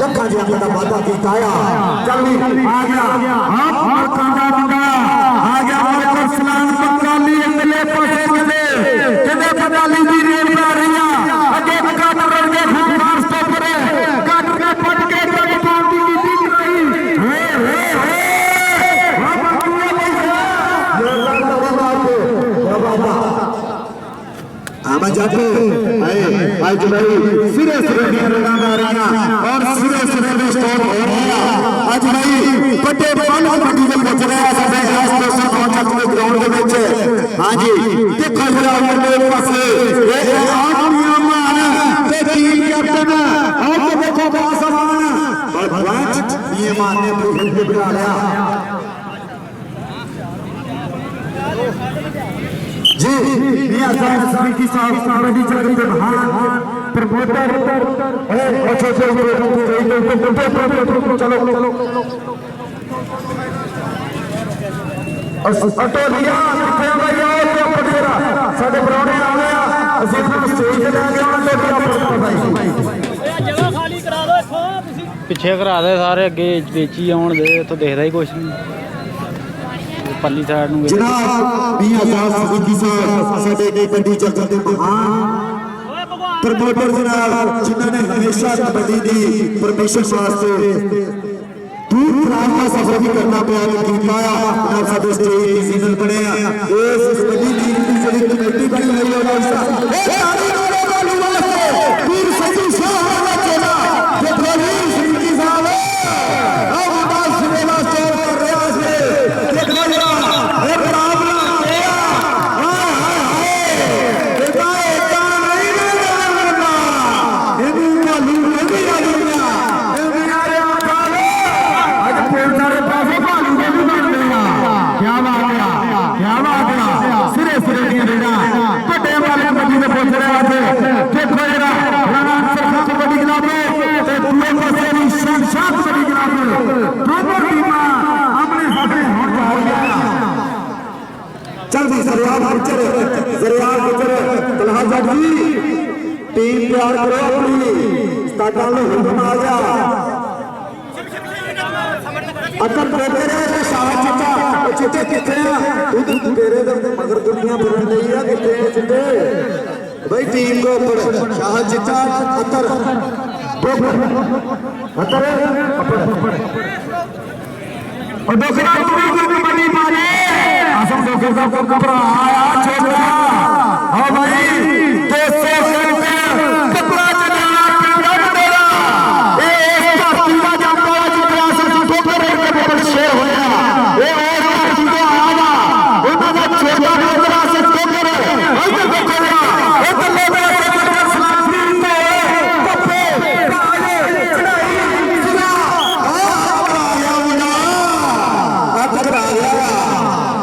लखा जी का वादा किया चल भी आ गया और कांदा बंदा आ गया और सलाम बंगाली अगले पासे चले कदे बंगाली दी रेल आ रही है अगे काटर के फुटबाल स्टॉपर है काटर के फट के पानी की दी रही हे आमा जाते आज भाई सिरे सिरे लगाना और सिरे सिरे में स्टॉप हो रहा आज भाई बड़े बॉल मंडी में पहुंच रहा है साडे खास दोस्त पहुंच चुके ग्राउंड के ਵਿੱਚ हां जी देखो जरा मेरे पासे ये आदमी मान ते टीम कैप्टन और देखो बासमान भगवान ये मान ने अपनी हित बना लिया जी मियां साहब समिति साहब कबड्डी चक्र के महान प्रमोटर अच्छा चलो अटो लिया भाई आओ तो पटेरा साडे परौणे आ गया ਅਸੀਂ ਨੂੰ ਸਟੇਜ ਤੇ ਲੈ ਕੇ ਆਉਣਾ ਤੇ ਭਾਈ ਜਗ੍ਹਾ ਖਾਲੀ ਕਰਾ ਦਿਓ ਇੱਥੋਂ ਤੁਸੀਂ ਪਿੱਛੇ ਕਰਾ ਦੇ ਸਾਰੇ ਅੱਗੇ ਵੇਚੀ ਆਉਣ ਦੇ ਇੱਥੋਂ ਦੇਖਦਾ ਹੀ ਕੁਛ ਨਹੀਂ ਪੱਲੀ ਸਾਈਡ ਨੂੰ ਜਨਾਬ ਮੀਆਂ ਸਾਹਿਬ ਸਦੀਕੀ ਸਾਹਿਬ ਸਾਡੇ ਕਬੱਡੀ ਚੱਕਰ ਦੇ ਮਹਾਨ ਪ੍ਰਮੋਟਰ ਜਨਾਬ ਜਿਨ੍ਹਾਂ ਨੇ ਹਮੇਸ਼ਾ ਕਬੱਡੀ ਦੀ ਪਰਮਿਸ਼ਨ ਵਾਸਤੇ दूर दराज का सफर भी करना पाया लेकिन पाया और साडे स्टेज दी सीजन बने इस कबड्डी लीग की ਜਿਹੜੀ कमेटी बनी हुई है और ए ताली मारो बालू वास्ते वीर संजू शाह वाला चेला जे प्रवीण सिंह जी साहब और मुंडा सुरेला स्टोर कर रहा है देखो जरा ए बराबर आया हाय हाय बेटा एका नहीं ना ਇਹਨੂੰ ਬਾਲੂ ਨਹੀਂ ਆ ਦੁਨੀਆ सारे पासे भालू के भी बनते हैं क्या बात है सिरे सिरे दी रेड़ा बड़े वाले कबड्डी में पहुंच रहे आज देखो जरा राणा सरकार कबड्डी क्लब ते दूसरे पासे भी शानदार कबड्डी क्लब दोनों टीमां अपने साथे होड़ जा रही है चल भी जरियाल गुजर तलहा जट जी टीम तैयार करो अपनी स्टार्टां नु हुक्म आ गया अगर तेरे शाह चिट्टा चिट्टे किथे आ तेरे मगर दुनिया फिरन रही है किथे चिट्टे भाई टीम को ऊपर शाह चिट्टा अतर और दूसरा पूरी बनी मारे आसम दोखर का कपड़ा आया छोटा हां भाई 200 कपड़ा चला मेरा ए धरती का जाता शेर होया ए और धरती को आना उनका छोटा नजर आ सकते करे और देखो ना ए बल्ले बल्ले सलामी पे कपे काले चढ़ाई सुना आया मुना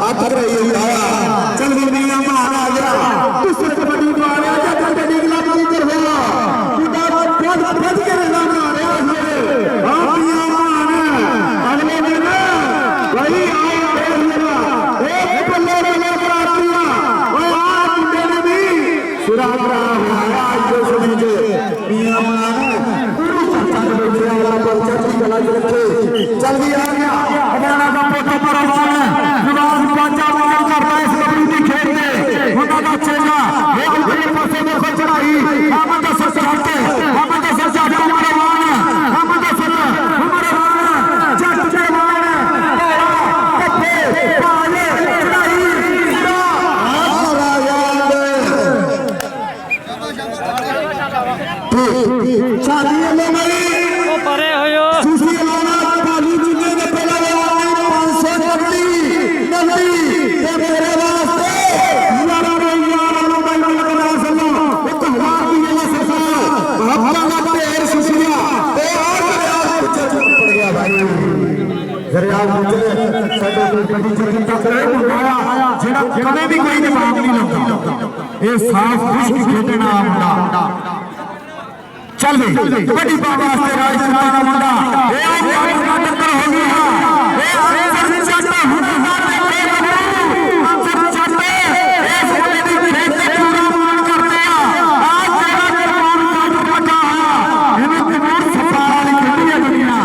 अतर रही आया चल भी नहीं मान आ गया दूसरे कबड्डी को आ गया जब कबड्डी क्लब की तरफ हुआ खुदा बहुत के रहा आ रहा है हां मान अगले दिन भाई आओ एक बल्ले वाले प्रार्थना ओए आज मुंडे ने भी सिरा करा हुआ आज जो समझे मियां मान गुरु चर्चा के बैठे वाला पर चर्चा चला रखे चल भी आ गया हरियाणा का पोता परवान निवास पांचा वाला करता है इस कबड्डी की खेल में होता का चेला ये अपने पासे में चढ़ाई आमद सर चढ़ते आमद सर चढ़ते हमारे मान आमद सर हमारे मान जट के मान कपे काले चढ़ाई शादी वाले मेरी ਉਹ ਪਰੇ ਹੋਇਓ सुशी लाना काली चुके के पहला वाला 590 ते मेरे वास्ते यारा रे यारा लो भाई लगना सल्लो एक हजार की ये सरकार हफ्ता का तेर सुशिया ते और पड़ गया भाई दरिया गुजरे साडे कभी चरखी तक आया जेड़ा कदे भी कोई जवाब नहीं लौटा ये साफ खुश खेलना मुंडा चल गई कबड्डी बाबा वास्ते राजस्थान का मुंडा ए आज का टक्कर हो गया ए अंसर चाटा हुनर दे अंसर चाटे ए सोने दी खेत ते पूरा मान करते आ आज तेरा कुर्बान का पटा इन्हें तमूर सफा वाली खेली है दुनिया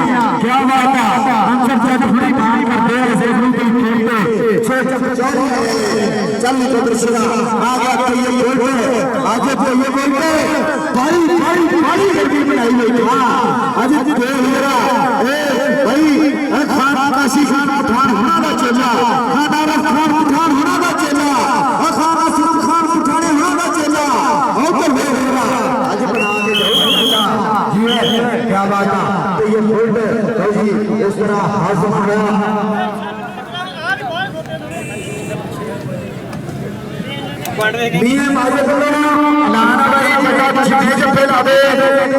क्या बात है अंसर चाटा बड़ी मान करते हैं ऐसे कोई खेलते छे चल प्रदर्शन आ गया तो ये बोलते आज तो ये बोलते भाई गर्मी बनाई हुई आज मेरा भाई खान काशी खान पठान होना का चेला खान खान पठान होना का चेला खान आसिफ खान पठाने होना का चेला और तो मेरा आज बना के जी क्या बात है तो ये बोल्ड जी इस तरह हाजिर हुआ बीए माजे बोलो लाना भाई जगह छिपे जप्पे ला दे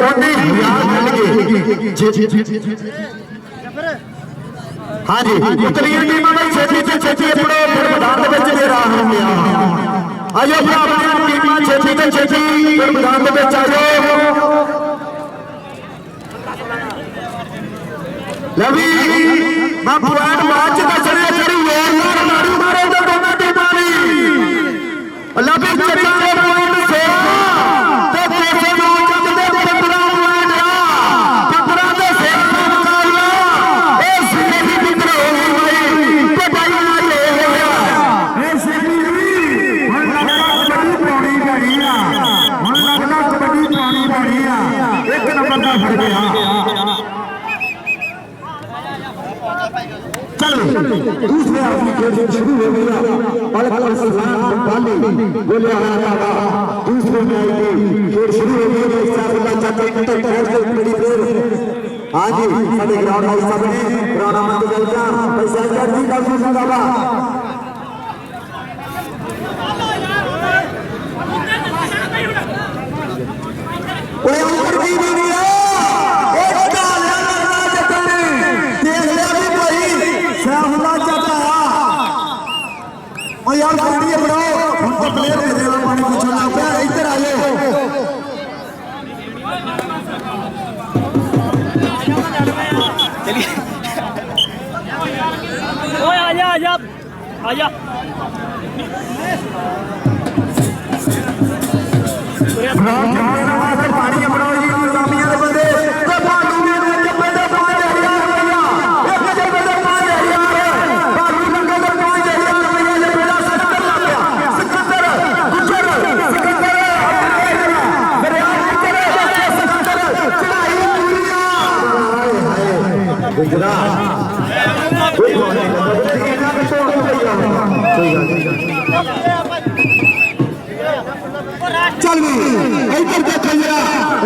ओनी याद मिल गई हां जी उतरिए टीम में छेती से छेती पड़ो फिर मैदान में चले रहा हूं मैं आयो अपनी टीम में छेती से छेती फिर मैदान में आयो लवी मैं पुरान मैच का चले चली यार मारो तो दोनों टीमां नी लभी चटारे पॉइंट से ते कैसे मैच दे 15 पॉइंट आ 15 दे से मुकाबला ए जिंदगी बितर हो गई भाई ते भाई ना ले होया ए सिटी हुन लगदा कबड्डी पानी बड़ी आ हुन लगदा कबड्डी पानी बड़ी आ एक नंबर का फड़ गया चलो दूसरे अपनी खेल शुरू हो गया अलग सलाम बाली बोले आया दूसरे मैच की खेल शुरू हो गई इस्ताफुल्लाह चाचा इंटर पहुंच गए बड़ी देर हां जी साडे ग्राउंड हाउस सामने ग्राउंड में गलता पैसा जी का जिंदाबाद ओए ऊपर की वीडियो यार जल्दी बनाओ हम तो प्लेयर मेरे वाला पानी को छोड़ना क्या इधर आ जाओ चलिए ओए आजा आजा आजा पानी बनाओ जी गुलामिया के बंदे तो बालू में जब्बे दे 5000 रुपया एक जब्बे दे 5000 बालू लंगे दे 5000 रुपया ये बेटा 70 लग गया सिकंदर गुजर सिकंदर दरिया करे 70 चढ़ाई दुनिया गुजरात कोई बात नहीं चल इधर देखो जरा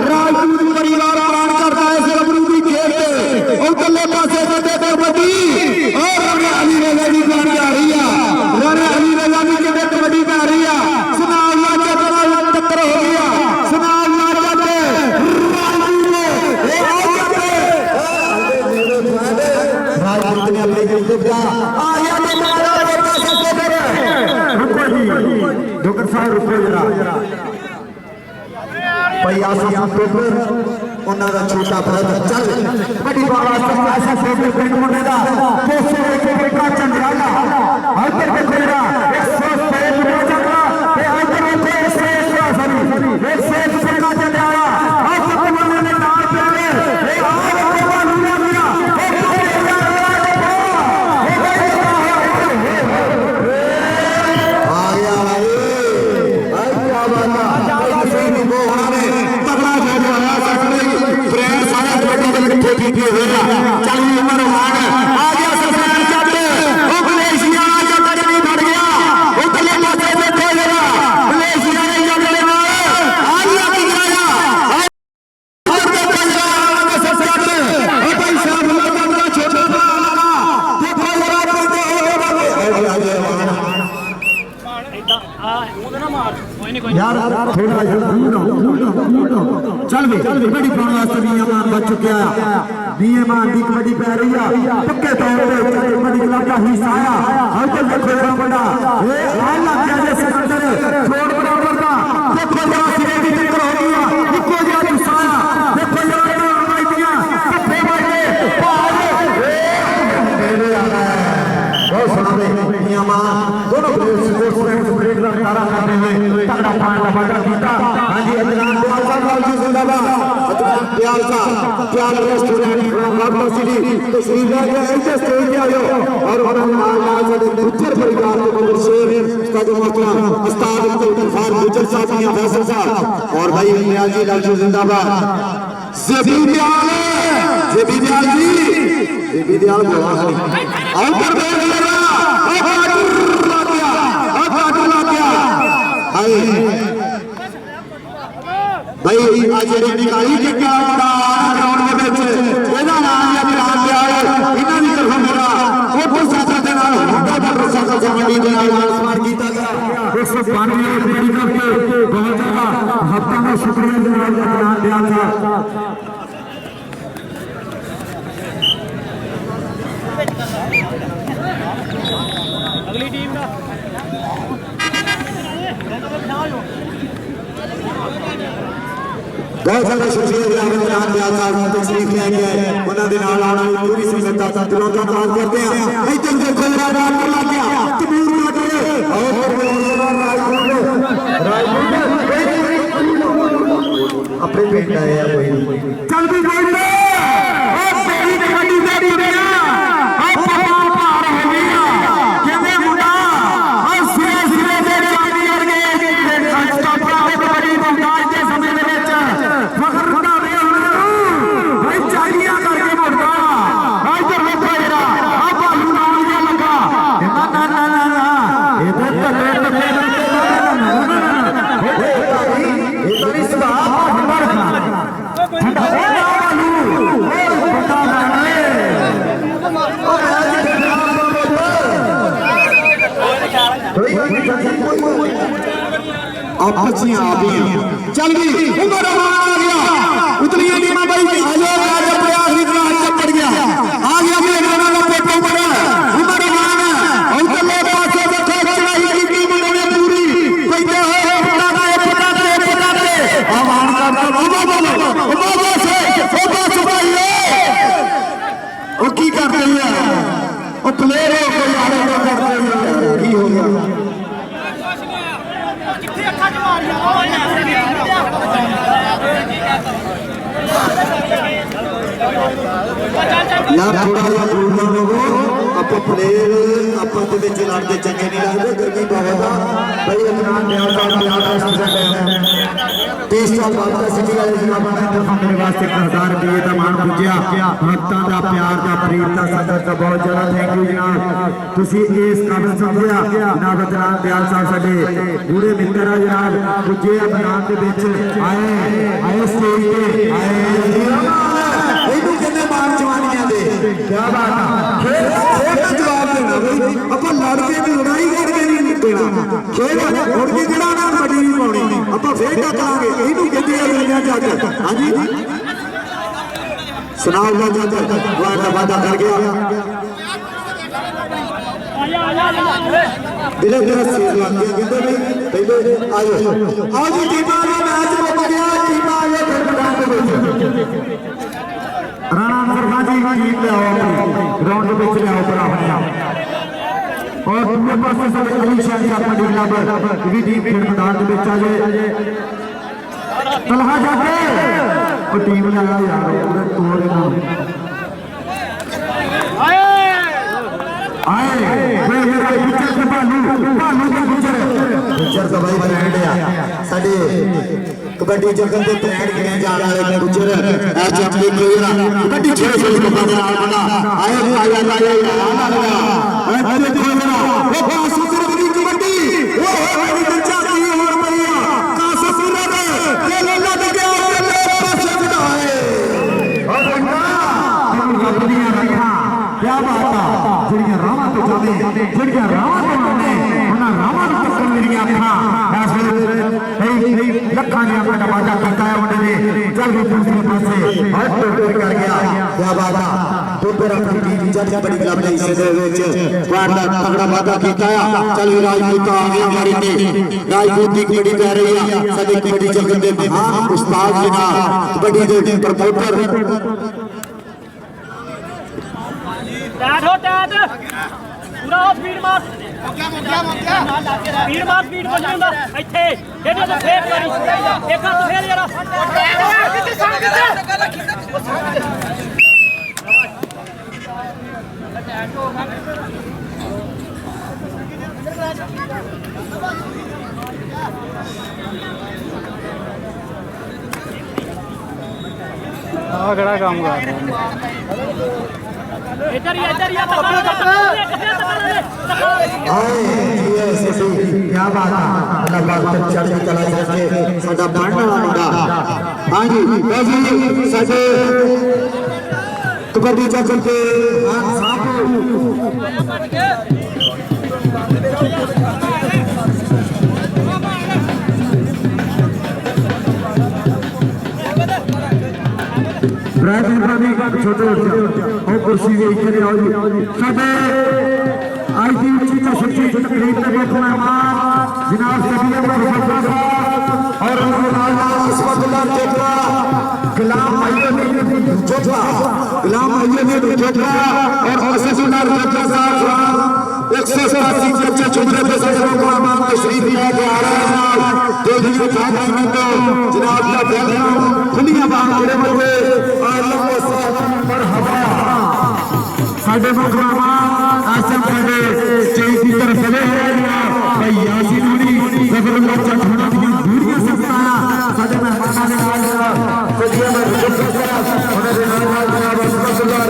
राजपूत परिवार प्राण करता है सिर्फ रूबी खेल पे और कल्ले पासे से देखो कबड्डी और राणे अली रजा जी की आ रही है राणे अली रजा जी के कबड्डी का आ रही है सुनाउल्लाह के बड़ा टक्कर हो गया सुनाउल्लाह जाते राजपूत ने अपने गिरते जा आया तो मारा पासे से रुको जी डॉक्टर साहब रुको जरा भाई आसिया पेपर उन्होंने छोटा ब्रदर चल बड़ी बाबा ऐसा पेपर पिंड मुंडे दा 200 रुपए का चंद्राला हर पे तेरा 100 रुपए चंद्रा ते हर पे 100 रुपए का चंद्राला आज तक उन्होंने नाम प्यारे ए आज बाबा लूना मिया आ गया भाई क्या बात चल उमर आ गया सरदार चाटे ओ मलेशिया यार थोड़ा चल भी कबड्डी पाने वास्ते नियमान बच चुका है नियमान की कबड्डी पै रही है पक्के तौर पर कबड्डी क्लब का हिस्सा आया हर कोई देखो बड़ा बड़ा ये हाल लग गया जैसे अंदर छोड़ बराबर का देखो जरा सिरे की टक्कर हो गई है इको जरा गुस्सा आया देखो जरा आईडिया कप्पे वाले मेरे आ रहा है बहुत सुना दे नियमान दोनों स्पोर्ट्स ब्रेक का तारा करते हुए तगड़ा फाड़ बड़ा कीता हां जी अदनान दयाल साहब जी जिंदाबाद अदनान दयाल साहब प्यार रेस्टोरेंट रामपुर सिटी तशरीफ लाके ऐसे स्टेज पे आयो और उन्होंने साडे गुज्जर परिवार के मंदिर शेर उस्ताद मोहतरम उस्ताद अब्दुल गफार गुज्जर साहब मियां फैसल साहब और भाई नियाज जी लाल जी जिंदाबाद जेबी दयाल बोला है और कर दे भाई आज निकाली के क्या ग्राउंड में ਇਹਦਾ ਨਾਮ ਹੈ ਪ੍ਰਾਨ ਪਿਆਰ ਇਹਨਾਂ ਦੀ ਤਰਫੋਂ ਮੇਰਾ ਫੋਟੋ ਸਾਥਾ ਦੇ ਨਾਲ ਵੱਡਾ ਪ੍ਰਸ਼ੰਸਾ ਕਮੇਟੀ ਦੇ ਨਾਲ ਸਨਮਾਨ ਕੀਤਾ ਗਿਆ 192 ਬੇੜੀ ਕਰਕੇ ਬਹੁਤ ਜ਼ਿਆਦਾ ਹੱਥਾਂ ਦਾ ਸ਼ੁਕਰੀਆ ਜਨਾਬ ਅਦਨਾਨ ਦਿਆਲ ਸਾਹਿਬ ਅਗਲੀ ਟੀਮ ਦਾ बहुत सारा शुक्रिया अदनान दयाल साहब तशरीफ ले आए उन्होंने नाल आना पूरी संगत का दिलों का धन्यवाद करते हैं इधर देखो राजपूत लग गया तबूर लग गए और अपने पेट आए हैं कोई चल भी बोल ले ओ तेरी कबड्डी से दुनिया ओ पापा पार हो गया किवे मुंडा और सिरे सिरे से जानी करके आज का कबड्डी बंगाल के समय में मगर रुका दे भाई चाहिए करके मुड़दा आज तो देखो जरा अब भालू नाम क्या लगा ना ना ना ना ना इधर तक ये बड़ी सुबह हमार ठंडा ना भालू बता अब अच्छी आ गई चल गई उमर आ गया उतनी टीमा भाई आयो राजा प्रयास निकला चपड़ गया आ गया अपने गाना का पेटो पर उमर खान और चलो पासे देखो चढ़ाई की टीम ने पूरी कहते हो पटाते आवाज करता बाबा से भाई ओ की करते हैं ओ प्लेयर हो कोई आड़े करते हैं की हो गया यार थोड़ा सा दूर ना लोगो आप प्लेयर अपन ਦੇ ਵਿੱਚ ਲੜਦੇ ਚੰਗੇ ਨਹੀਂ ਲੱਗਦੇ ਗਰਮੀ ਬਹੁਤ ਆ ਭਾਈ ਅਦਨਾਨ ਦयाल ਸਾਹਿਬ ਸਟੂਡੈਂਟ ਹੈ 30 ਸਾਲ ਬਾਅਦ ਦਾ ਸਿਟੀ ਵਾਲੇ ਜਨਾਬਾਂ ਨੇ ਤਾਂ ਮੇਰੇ ਵਾਸਤੇ 1000 ਰੁਪਏ ਦਾ ਮਾਣ ਪੁੱਜਿਆ ਭਗਤਾਂ ਦਾ ਪਿਆਰ ਦਾ ਪ੍ਰੀਤ ਦਾ ਸੰਗਤ ਦਾ ਬਹੁਤ ਜ਼ਿਆਦਾ ਥੈਂਕ ਯੂ ਜਨਾਬ ਤੁਸੀਂ ਇਸ ਕਾਬਲ ਸਮਝਿਆ ਜਨਾਬ ਅਦਨਾਨ ਦयाल ਸਾਹਿਬ ਸਾਡੇ ਗੂੜੇ ਮਿੱਤਰ ਆ ਜਨਾਬ ਪੁੱਜੇ ਅਦਨਾਨ ਦੇ ਵਿੱਚ ਆਏ ਸਟੇਜ ਤੇ ਆਏ ਇਹਨੂੰ ਕਹਿੰਦੇ ਮਾਨ ਜਵਾਨੀਆਂ ਦੇ ਕੀ ਬਾਤ ਆ ਖੇਡ ਦਾ ਜਵਾਬ ਦੇਣਾ ਬਈ ਆਪਾਂ ਲੜ ਕੇ ਤੇ ਲੜਾਈ ਕਰਕੇ ਨਹੀਂ ਦੇਣਾ ਖੇਡ ਮੁੜ ਕੇ ਜਿਹੜਾ ਨਾ ਕਬੱਡੀ ਨਹੀਂ ਪਾਉਣੀ ਆਪਾਂ ਫੇਰ ਟੱਕਰਾਂਗੇ ਇਹਨੂੰ ਕਹਿੰਦੇ ਆ ਲੜੀਆਂ ਜੱਜ ਹਾਂਜੀ ਸੁਣਾਓ ਦਾ ਜੱਜ ਵਾਦਾ ਕਰ ਗਿਆ ਦਿਲੇ ਦਿਲ ਸੀਰ ਲੱਗ ਗਿਆ ਕਹਿੰਦੇ ਬਈ ਪਹਿਲੇ ਆਓ ਜੀ ਟੀਮਾਂ ਦਾ ਮੈਚ ਮੁੱਕ ਗਿਆ ਟੀਮਾਂ ਆਏ ਫਿਰ ਮੈਦਾਨ ਦੇ ਵਿੱਚ राणा सरफा जी जीत ले आओ ग्राउंड में चले आओ बड़ा होया और दूसरे पासे से अली शाह जी कबड्डी क्लब भी टीम फिर मैदान में आ जाए तलहा जाके और टीम लगा यार पूरे तोड़ ना आए वे मेरा पिक्चर से भालू का पिक्चर का भाई ब्रांड है साडे कबड्डी जगत के ब्रांड गिने जाने वाले गुजर ए चैंपियन प्लेयर कबड्डी 6 साल के बाद बना आया ए देखो जरा वो कासुर की कबड्डी वो मेरी बच्चा की और भैया कासुर रे ये लग गया ले पास उठाए और बंदा हम कबड्डियां रखा क्या बात है जिड़ियां रामा तो जाने जिड़ियां रामा तो आने उन्हां रामा तो मेरी अखां ऐसे का वादा करता है उन्होंने चल भी दूसरे पासे और टोटर कर गया क्या वादा टोटर अपनी टीम जज बड़ी क्लब ने इसे ਵਿੱਚ ਵਾਰਦਾ ਤਗੜਾ ਵਾਦਾ ਕੀਤਾ ਆ ਚਲ ਵੀ ਰਾਜਪੂਤ ਆ ਗਿਆ ਮਾਰੀ ਤੇ ਰਾਜਪੂਤ ਦੀ ਕਬੱਡੀ ਪੈ ਰਹੀ ਆ ਸਾਡੇ ਕਬੱਡੀ ਜਗਤ ਦੇ ਮਹਾਨ ਉਸਤਾਦ ਜਨਾਬ ਕਬੱਡੀ ਦੇ ਪ੍ਰਮੋਟਰ ਟੈਟ ਹੋ ਟੈਟ ਪੂਰਾ ਹੋ ਸਪੀਡ ਮਾਰ ਸਪੀਡ ਮਾਰ ਸਪੀਡ ਬਣ ਜਾਂਦਾ ਇੱਥੇ ਇਹਦੇ ਤੋਂ ਫੇਰ ਕਰੀ ਇੱਕ ਹੱਥ ਫੇਰ ਜਰਾ ਆ ਕਿਹੜਾ ਕੰਮ ਕਰ ਰਿਹਾ ਇੱਧਰ ਹੀ ਆ क्या बात है अल्लाह पाक तक चढ़ती कला रखे साडा बढ़ने वाला मुंडा हां जी साडे कबड्डी जगत के छोटे और कुर्सी से इतने साडे आज की उच्च शक्ति तकरीब में मुख्य मेहमान जनाब सफिया और अस्मतुल्लाह चोपड़ा गुलाम अय्यूब ने चोपड़ा और असदुल्लाह चोपड़ा साहब 187 चर्चा चुमरे पे सदर मेहमान तशरीफ लेके आ रहे हैं दिल्ली में तो जनाब का वेलकम खुलियां बाहर खड़े हुए आलम व साहब मरहबा साडे मुख्य मेहमान आसम साडे स्टेज की तरफ चले भाई यासीन हुनी जबरदस्त चढ़ना दी दूरियां संस्थाना साडे मेहमानां दे नाल सजिया में रुजत साहब उन्होंने नाल जनाब अस्मतुल्लाह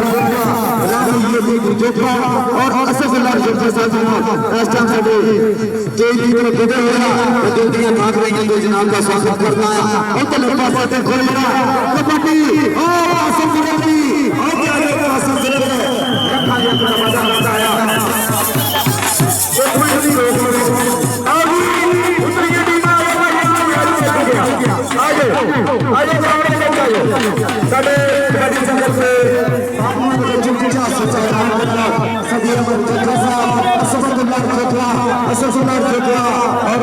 चोपड़ा और असदुल्लाह चोपड़ा साहब इस टाइम साडे स्टेज की तरफ खड़े हुए दिल्ली भाग रही हैं जनाब का स्वागत करना है और तो लंबा पाते खोल लिया कबड्डी और आसम कबड्डी और क्या है आसम कबड्डी रखा गया मजा आता है एक मिनट की रोक अभी उतरिए टीम आगे साडे कबड्डी संघ से सामने जुमजा सच्चा सभी अमर चक्र साहब असदुल्लाह चोपड़ा और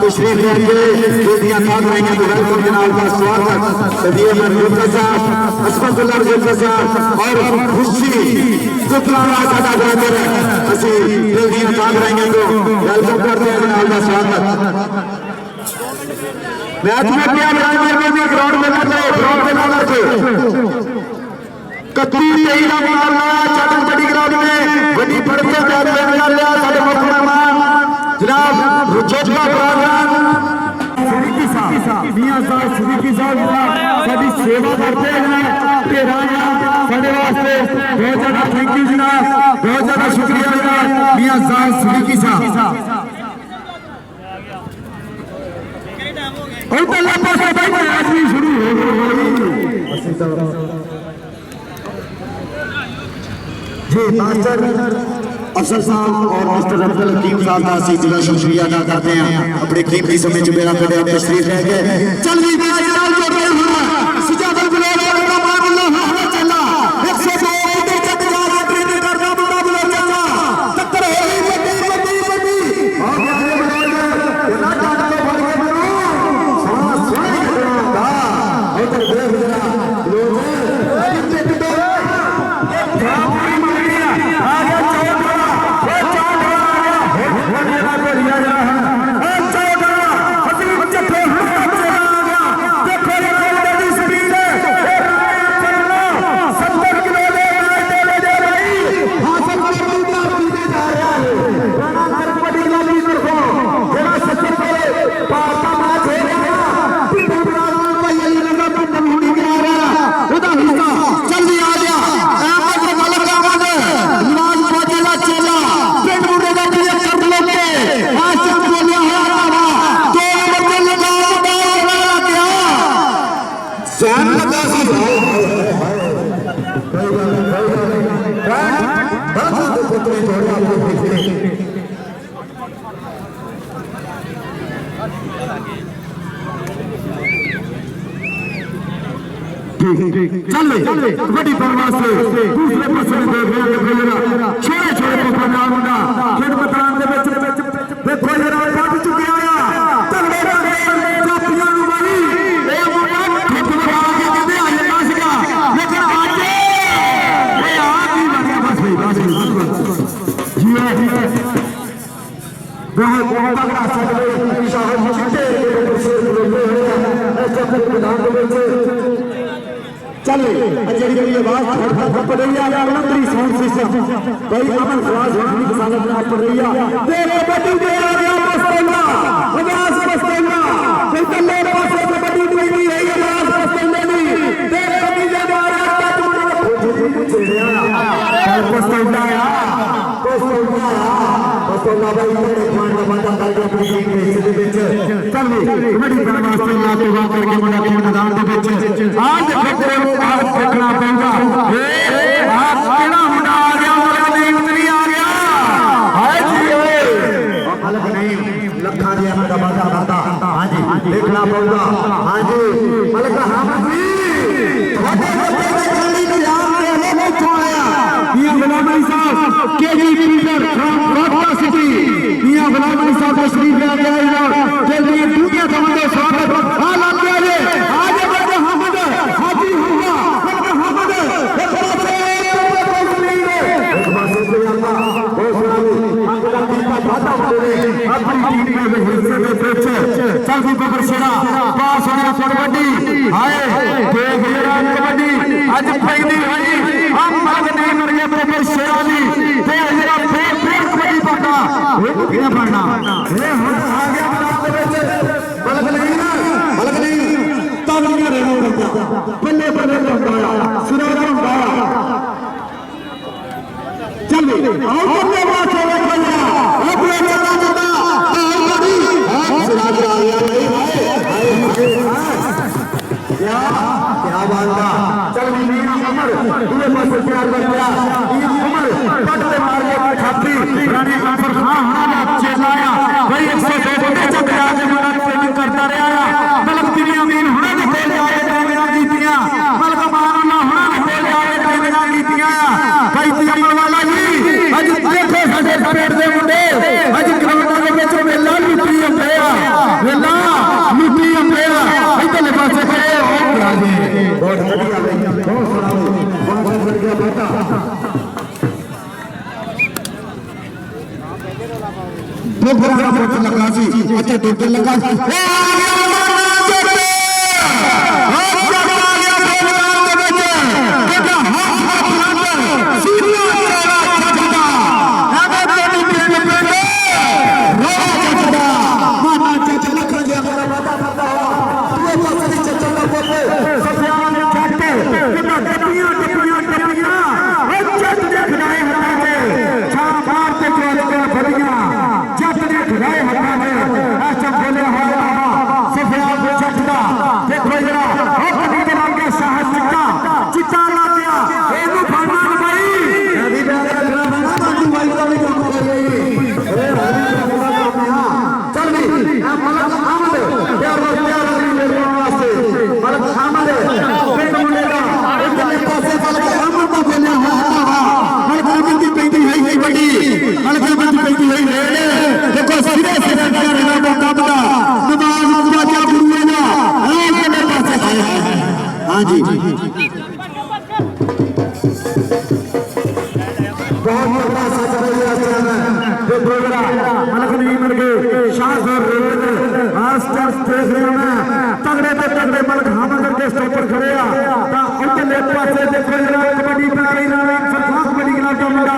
तशरीफ लेंगे गोदियां ताक रही हैं वेलकम जनाब का स्वागत सदिए मरहूम साहब अस्मतुल्लाह चोपड़ा साहब और खुशी गुतलाना साडा गाते रहे असि गोदियां ताक रही हैं तो वेलकम करते हैं जनाब का स्वागत मैच में क्या ग्राउंड में लगे 31-23 का मुकाबला चाटन बड़ी ग्राउंड में बड़ी फड़क से तैयार करने लिया साडे मुख्य मेहमान जनाब रुजोजका प्रांगण सिद्दीकी साहब मियां साहब सिद्दीकी साहब साडी सेवा करते हैं ढेरा साडे वास्ते बहुत ज्यादा थैंक यू जनाब बहुत ज्यादा शुक्रिया जनाब मियां साहब सिद्दीकी साहब और तो अल्लाह पाक भाई मैच भी शुरू हो गई जी मास्टर अफसर साहब और मिस्टर अब्दुल हकीम साहब का असीं जिला शुक्रिया अदा करते हैं अपने कीमती समय च मेरा कदे तशरीफ ले गए चल भी मैच नाल जोड़ रहे हैं सुजादल बुलार का मान अल्लाह है चला 102 मीटर तक जा ट्रेनिंग करना बड़ा बुला चला टक्कर होई बड़ी और आगे बढ़ोगे ना जाने तो बढ़ के बनो सांस सुनेगा और तो देख जरा लोग कितने तो चल कबड्डी परवास से दूसरे पासे में देख रहे हैं छोटे छोटे पकड़ना मुंडा खेल मैदान ਦੇ ਵਿੱਚ देखो जरा पहुंच चुके आ तगड़े रंगे चापियां ਨੂੰ ਵਾਲੀ ਇਹ ਮੁੰਡਾ ਠੱਪ ਲਗਾ ਕੇ ਕਹਿੰਦੇ ਆ ਜਾਣਾ ਸੀਗਾ ਲੇਕਿਨ ਅੱਜ ਇਹ ਆ ਕੀ ਬਣਿਆ ਬਸ ਜੀ बहुत तगड़ा सकले शाह चिट्टे से लोगे ऐसे मैदान ਦੇ ਵਿੱਚ चल ਜਿਹੜੀ आवाज पड़ रही है मंत्री साउंड सिस्टम भाई अमन फराज होनी की सालत में पड़ रही है तेरे कबड्डी दे आ गया बस्तेंगा आवाज बस्तेंगा फिर तल्ले पासे कबड्डी कोई नहीं है आवाज बस्तेंगा नहीं तेरे कबड्डी दे आ गया बस्तेंगा बस्तेंगा भाई मेरे मान का बात करके अपनी टीम के हिस्से ਦੇ ਵਿੱਚ ਚੱਲ ਕਬੱਡੀ ਕਰਨ ਵਾਸਤੇ ਲਾ ਕੇ ਵਾਰ ਕਰਕੇ ਮੁੰਡਾ ਕੇ ਮੈਦਾਨ ਦੇ ਵਿੱਚ आज देखना पेगा किहड़ा मुंडा आ गया मंत्री आ गया हाय जी अलग नहीं लखा दिया मेरा बाजा करता हां जी देखना पड़ेगा हां जी अलग हां मंत्री गुलाम अली साहब केजी पीटर फ्रॉम रोहता सिटी मियां गुलाम अली साहब तशरीफ ले गए के लिए दुनिया का बड़े स्वागत हां लग गया आज बड़े हमद हाजी हुआ हमद एक पासे पे अल्लाह बहुत सारा अंगदानी का भाटा बोले अपनी टीम में हिस्से में पीछे चल भी बबर सेना पास होने कबड्डी हाय देख जरा कबड्डी आज पहली भाई हम मग नहीं मर गए बबर शेरानी ते जरा फेर कबड्डी पड़ता ये पड़ना ये हुन आ गया मैदान दे विच बलक नहीं तालियां रहना बल्ले बल्ले लगाया सिरा लगाया चल आओ बल्ले बात हो गया अब ये चलता आओ बड़ी सिरा आ गया क्या बात है चल मियां उमर दूसरे पासे प्यार कर गया मियां उमर पटते मार के छाती रानी काफर खान हां चलाया भाई 102 बंदे चक गया के मना ट्रेनिंग करता रहा मलक दुनिया मीन हुणे ने खेल जाए ट्रेनिंग कीतियां मलक मारना हुणे ने खेल जाए ट्रेनिंग कीतियां भाई तियामल वाला जी आज देखो साडे पेट दे मुंडे आज ग्राउंड दे विच मेला लुटी आंदे आ मेला लुटी आंदे आ इधरले पासे खड़े बहुत बढ़िया बहुत बढ़िया बेटा दो बड़ा फोटो लगा सी अच्छा दो दिन लगा सी ए आ गया मारना जट आ गया मैदान दे विच बेटा हाथ लाकर सीधा चला छटदा आगे तेरी पिंड पिंड रोज छटदा माना जट लख गया मेरा वादा करता तू पासे नीचे चलना पड़े सफियान जट बेटा टपियां टपियां टपियां ओ जट देख रहे हटा के छा मार के जोर के भरियां जट देख रहे हटा के ऐसा बोले हाय सफियान जटदा देखो जरा ओ कभी के लागे शाह चिट्टा ला दिया एनु फड़ना भाई अभी बैठ रखना बना बाजू भाई का भी काम कर रही अरे हरी का काम है चल भी मलक आमद प्यार मेरे वास्ते मलक आमद पेट मुंडेगा इधर पासे मलक आमद का बोले मलक आमद की पेटी है ही बड़ी मलक आमद की पेटी है रेड़े देखो सीधे सीधे करना मौका बता नमाज बाजा गुरु ना इधर पासे हां जी बहुत बड़ा साथ रही है ये प्रोग्राम मलक नहीं मर गए शाह और रोड मास्टर देख रहे हैं तगड़े पे तगड़े मलक हम करके स्टॉप पर खड़े आ ता उधरले पासे देखो जरा कबड्डी प्यारी नाम सरकार कबड्डी क्लब का मुंडा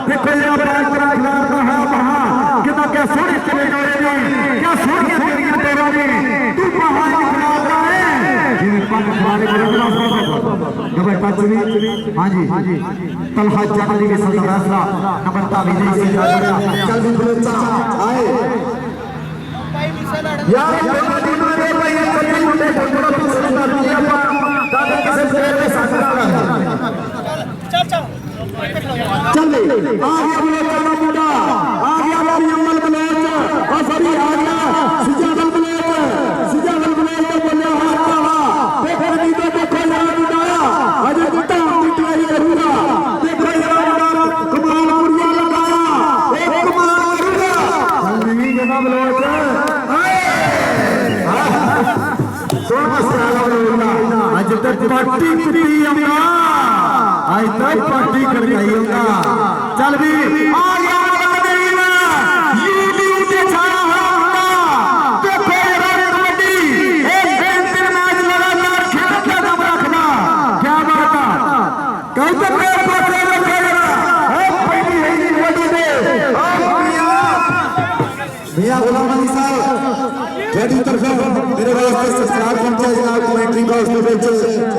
देखो जरा पांच पर खिलाफ का हां बहा कितना क्या सोने चले गए क्या सोने तेरी तेरा तू बहा खिलाफ का है ये पांच खिलाड़ी नंबर 5 हां जी तलहा जटली के संग फैसला नंबर 5 विजय से चल भी बच्चा आए यार कबड्डी में भाई कबड्डी मुंडे थोड़ा पीछे कर दिया ताकि किसी प्लेयर के साथ चल आ गया मुंडा आ गया मरियम बलोच और सभी ਅੱਜ ਤੇ ਪਾਰਟੀ ਕੁੱਟੀ ਆਉਂਦਾ ਅੱਜ ਤਾਂ ਪਾਰਟੀ ਕਰਵਾਈ ਆਉਂਦਾ ਚੱਲ ਵੀ ਆ ਗਿਆ YouTube ਤੇ ਛਾਇਆ ਹੋਇਆ ਹੁੰਦਾ ਦੇਖੋ ਯਾਰ ਕਬੱਡੀ ਇਹ ਦਿਨ ਮੈਚ ਲਗਾਤਾਰ ਖੇਡ ਕੇ ਦਮ ਰੱਖਦਾ ਕੀ ਬਾਤ ਆ ਕਹਿੰਦੇ ਮੇਰੇ ਪਾਸੇ ਰੱਖਿਆ ਜਰਾ ਉਹ ਪਹਿਲੀ ਹੈ ਕਬੱਡੀ ਦੇ मियां गुलाम अली साहब जेडी तरफ मेरे वास्ते सत्कार पहुंचा जनाब कमेंट्री बॉक्स के विच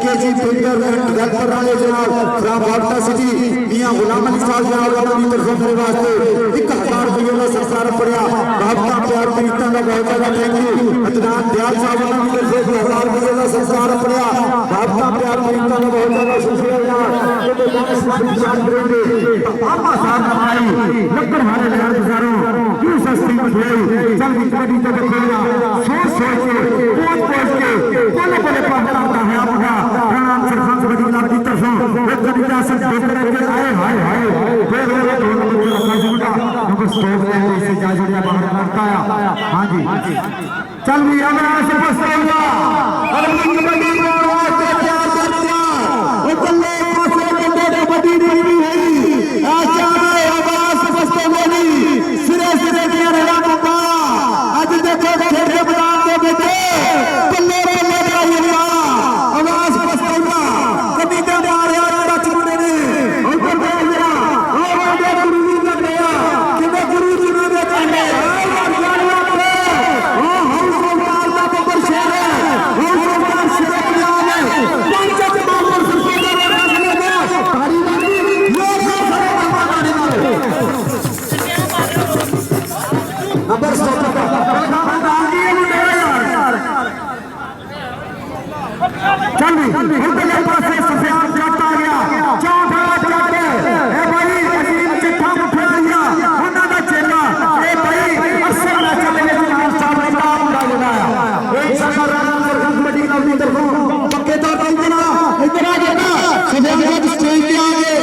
केजी पेंटर एंड डायरेक्टर वाले जनाब फ्रॉम वाटा सिटी मियां गुलाम अली साहब जनाब अपनी तरफ मेरे वास्ते 1000 रुपये का सत्कार पड़िया बाबा प्यार प्रीतां का बहुत ज्यादा थैंक यू अदनान दयाल साहब अपनी तरफ 1000 रुपये का सत्कार पड़िया बाबा प्यार प्रीतां का बहुत ज्यादा शुक्रिया जनाब ये बहुत सारी जान करेंगे पापा साहब हमारी लक्कड़ हारे लगा गुजारो क्यों सस्ती चल कबड्डी तक खेलना सोच सोच के पहुंच पहुंच के बोले बोले पढ़ता है आपका राणा सरपंच कबड्डी क्लब की तरफ एक कबड्डी का सब देख करके आए हाय हाय फिर वो दोनों को रखा जुटा नंबर स्टॉप में इसे जा जुड़िया बाहर करता है हां जी चल भी हमारा सुपर होगा और कबड्डी को वास्ते तैयार कर दिया वो बल्ले पासे बंदे कबड्डी नहीं है आचार्य आवाज सुपर बोली सिरे सिरे दिया रहा आज देखो खेल के मैदान में बैठे बल्ले बल्ले जाइएगा आवाज पछताऊंगा कभी के मार यार टच मुंडे ने और बंदे जरा ओ बंदे गुरु जी ने गया कि गुरु जी ने देखा है ओ हाउस सरकार का बबर शेर है हाउस सरकार शेर पंजाब है पंचायत मामला सरकार का फैसला है तारी वाली लोग सारे बाबा नंबर स्टॉप चल उधरले पासे सफियान जट आ गया चौथा जट ए भाई अजीम चिट्ठा उठा लिया उन्हां दा चेला ए भाई असल मैच चले जनाब साहब ने काम उड़ा लगाया एक सारा राणा सरपंच कबड्डी क्लब की तरफों पक्के तौर पर इधर आ गया सफियान जट स्टेज पे आ गए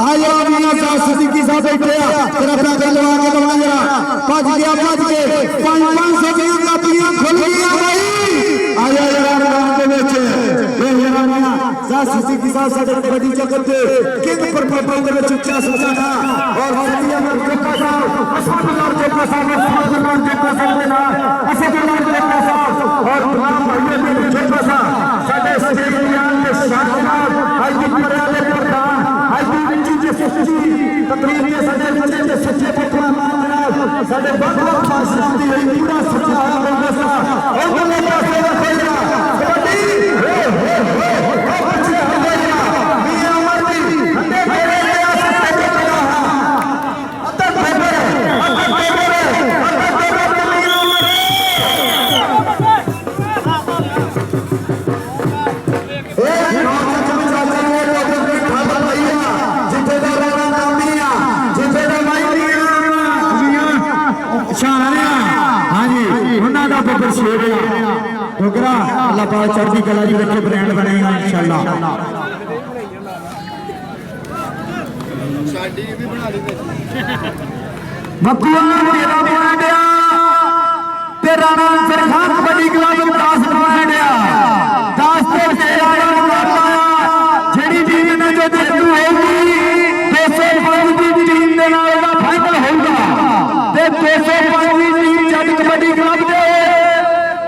आया मियां साहब सिद्दीकी साहब बैठे आ तेरा अपना गल लगा के दवा जरा भज गया 500 ਦੀਆਂ ਕਾਪੀਆਂ खुल गईਆਂ भाई आया जरा सिद्दीकी साहब साडे कबड्डी जगत के किंग परमात्मा दे विच उच्चा सुजाना और सतियामर जोका साहब असफार जोका साहब असफार जोका साहब दे नाल असफार जोका साहब और तमाम भाइयों दे जोका साहब साडे स्टेज बयान के साथ साथ आज दी मर्यादा प्रधान आज दी विच जे सच्ची तकरीर के साडे बच्चे दे सच्चे पत्रा जनाब साडे बहुत पासवान दी पूरा सच्चा होगा साहब और बल्ले पासे रखेगा कबड्डी अल्लाह पाक चढ़ती कला जी बच्चे ब्रांड बनेगा इंशाअल्लाह तेरा ब्रांड तेरा नाम सरखान कबड्डी क्लब दास ब्रांड दास तो तेरा जेडी टीम ने जो जेतू होगी 205 की टीम दे नाल दा फाइनल होगा ते 205 की टीम जट कबड्डी क्लब दे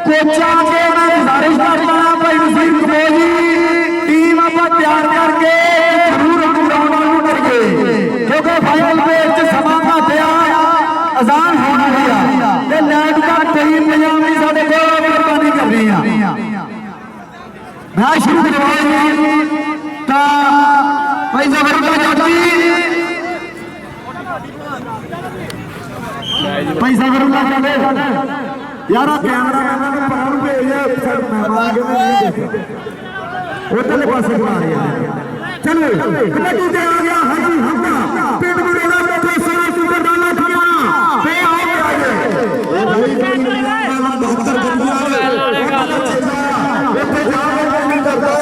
कोचा के मैं गुजारिश करता हूं भाई नसीब कबोल जी टीम आप तैयार करके जरूर ग्राउंड करिए क्योंकि फाइनल मैच समा का तैयार अजान होने दिया ते लाइट का टीम पंजाब की साडे कोल मेहरबानी करनी है मैच शुरू करवाएंगे ता भाई जबरदस्त जाती पैसा करूंगा चले यार कैमरा मैन ने पार भेज मेहमान के नहीं देखा उधरले पासे बुला रही है चलो कबड्डी ते आ गया हाजी हमदा पिंड मुरेला बैठे सारा सुपर डाला किया पे आओ आगे ओ भाई 72 गड्डियां उठे जाओ नहीं करता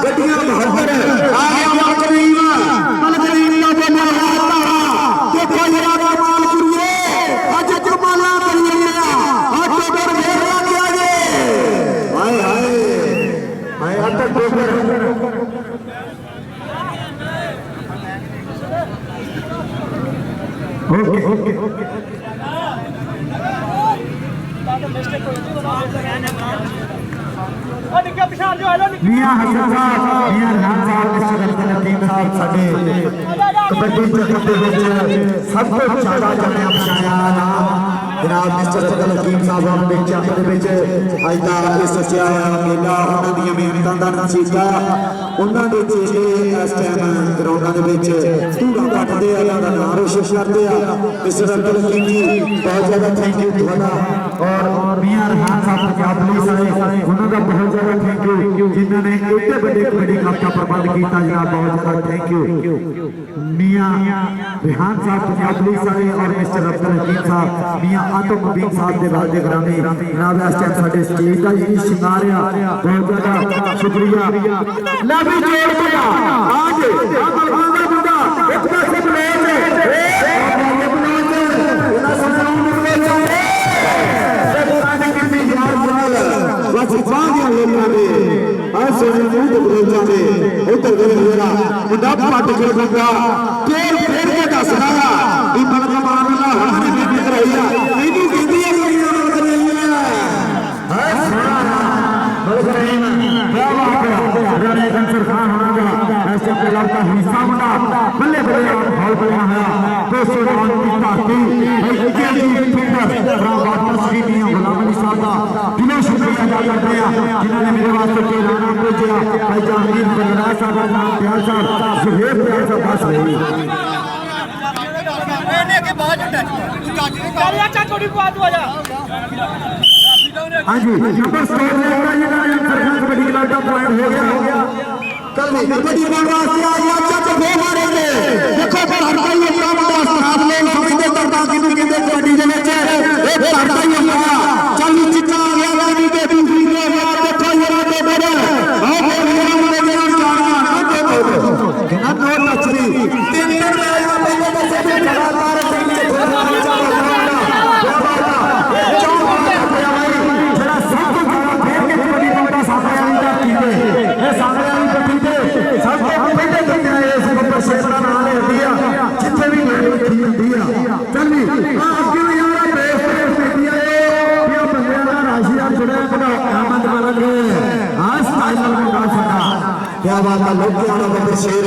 गड्डियां 72 आ गया मलकरीम का बोला आता तो कोई यार माल करिए आज जमाना बन गया ऑक्टोबर में आ गया हाय ਉਹ ਨਿੱਕਾ ਪਛਾਣ ਜੋ ਹੈਲੋ ਮੀਆਂ ਹਸਨ ਸਾਹਿਬ ਮੀਆਂ ਰਹਾਨ ਸਾਹਿਬ ਮਿਸਟਰ ਅਬਦੁਲ ਲਤੀਫ ਸਾਹਿਬ ਸਾਡੇ ਕਬੱਡੀ ਜਗਤ ਦੇ ਵਿੱਚ ਸਭ ਤੋਂ ਜ਼ਿਆਦਾ ਜਾਣਿਆ ਪਛਾਣਿਆ ਨਾਮ ਜਨਾਬ ਮਿਸਟਰ ਅਬਦੁਲ ਲਤੀਫ ਸਾਹਿਬ ਆਪ ਦੇ ਚੱਕ ਦੇ ਵਿੱਚ ਅੱਜ ਦਾ ਇਹ ਸੱਚਿਆ ਮੇਲਾ ਉਹਨਾਂ ਦੀਆਂ ਮਿਹਨਤਾਂ ਦਾ ਨਤੀਜਾ ਉਹਨਾਂ ਦੇ ਚੇਲੇ ਇਸ ਟਾਈਮ ਗਰਾਊਂਡਾਂ ਦੇ ਵਿੱਚ ਧੂੜਾ ਕੱਟਦੇ ਆ ਉਹਨਾਂ ਦਾ ਨਾਮ ਰੋਸ਼ਨ ਕਰਦੇ ਆ ਮਿਸਟਰ ਅਬਦੁਲ ਲਤੀਫ ਜੀ ਬਹੁਤ ਜ਼ਿਆਦਾ ਥੈਂਕ ਯੂ ਤੁਹਾਡਾ ਔਰ ਮੀਆਂ ਰਹਾਨ ਸਾਹਿਬ ਪੰਜਾਬ ਪੁਲਿਸ ਵਾਲੇ ਉਹਨਾਂ ਦਾ ਬਹੁਤ ਜ਼ਿਆਦਾ ਥੈਂਕ ਯੂ ਜਿਨ੍ਹਾਂ ਨੇ ਇੱਡੇ ਵੱਡੇ ਕਬੱਡੀ ਕੱਪ ਦਾ ਪ੍ਰਬੰਧ ਕੀਤਾ ਜਨਾਬ ਬਹੁਤ ਜ਼ਿਆਦਾ thank you Mian ਰਹਾਨ Sahib Punjab police ਵਾਲੇ ਔਰ ਮਿਸਟਰ ਅਬਦੁਲ ਲਤੀਫ ਸਾਹਿਬ ਮੀਆਂ ਆਤਮ ਮੁਬੀਨ ਸਾਹਿਬ ਦੇ ਵਾਲਦੇ ਗ੍ਰਾਮੀ ਜਨਾਬ ਇਸ ਟਾਈਮ ਸਾਡੇ ਸਟੇਜ ਦਾ ਜੀ ਸ਼ਿੰਗਾਰਿਆ ਬਹੁਤ ਜ਼ਿਆਦਾ ਸ਼ੁਕਰੀਆ ਲੈ ਵੀ ਜੋੜ ਪਿਆ ਆਜ ਅਮਲਖਾਨ ਦਾ ਮੁੰਡਾ ਇੱਕ ਪਾਸੇ ਬਲੇਜ਼ ਇਹਨਾਂ ਸਾਨੂੰ ਮਿਲਦੇ ਜਾਂਦੇ ਬਸ ਬਾਹਰ ਲੋਕਾਂ ਦੇ ਐਸੇ ਮੂੰਹ ਤੇ ਬਲੇਜ਼ਾਂ ਦੇ ਉਧਰ ਦੇ ਮੇਰਾ ਮੁੰਡਾ ਪੱਟ ਕੇ ਬੰਦਾ ਤੇਲ ਫੇਰ ਕੇ ਦੱਸਦਾ ਆ ਵੀ ਬਲਗਾ ਮਾਰਨਾ ਹੁਣ ਨਹੀਂ ਬੀਤ ਰਹੀ ਆ ਇਹਨੂੰ ਕਹਿੰਦੀ ਆ ਕੁੜੀਆਂ ਨੂੰ ਕਰੀਆਂ ਹੈ ਸੋਹਣਾ ਬਲਕਰੀਮ ਕਿਆ ਬਾਤ ਹੈ ਰਾਣੇ ਕੰਸਰ ਖਾਨ ਹੋਣਾ ਐਸੇ ਪਹਿਲਾਂ ਦਾ ਹਿੱਸਾ ਮੁੰਡਾ ਬੱਲੇ ਬੱਲੇ ਹੌਲ ਬਣਿਆ ਹੋਇਆ ਦੋਸਤੋ ਨਾਲ ਦੀ ਧਰਤੀ ਜਿਹੜੀ ਪਿੰਡ ਰਾਵਾਟ ਸਰੀਆਂ ਗੁਲਾਮ ਨਿਸਾਬ ਦਾ ਦਿਲੋਂ ਸ਼ੁਕਰੀਆ ਅਦਾ ਕਰਦੇ ਆ ਜਿਨ੍ਹਾਂ ਨੇ ਮੇਰੇ ਵਾਸਤੇ ਕੇਰਾਨਾ ਭੇਜਿਆ ਭਾਈ ਜਹਾਂਗੀਰ ਬਲਰਾ ਸਾਹਿਬ ਦਾ ਪਿਆਰ ਸਾਹਿਬ ਸੁਹੇਬ ਪਿਆਰ ਸਾਹਿਬ ਬਸ ਰਹੀ ਇਹਨੇ ਕੇ ਬਾਅਦ ਹੁੰਦਾ ਤੂੰ ਚੱਜ ਦੇ ਕਰ ਯਾ ਚੱਜ ਥੋੜੀ ਪਵਾ ਦੂ ਆ ਜਾ हाँ जी नंबर स्कोर लेकर ये सरकार कबड्डी क्लब का पॉइंट हो गया कल में कबड्डी बोल वास्ते आ गया चाचा वो मारेंगे देखो पर हर कोई अपना मुंडा साथ ले समझते करता किनु कहते कबड्डी दे विच ए हर कोई अपना चल चिट्टा आ गया वाली ते दूसरी ने यार देखो ये ते बड़े आओ मेरा मुंडे दे जाना कितना दो मछली तीन तीन में आया पहले बच्चे पे लगातार जिथे भी क्या बात है लोग बंदे शेर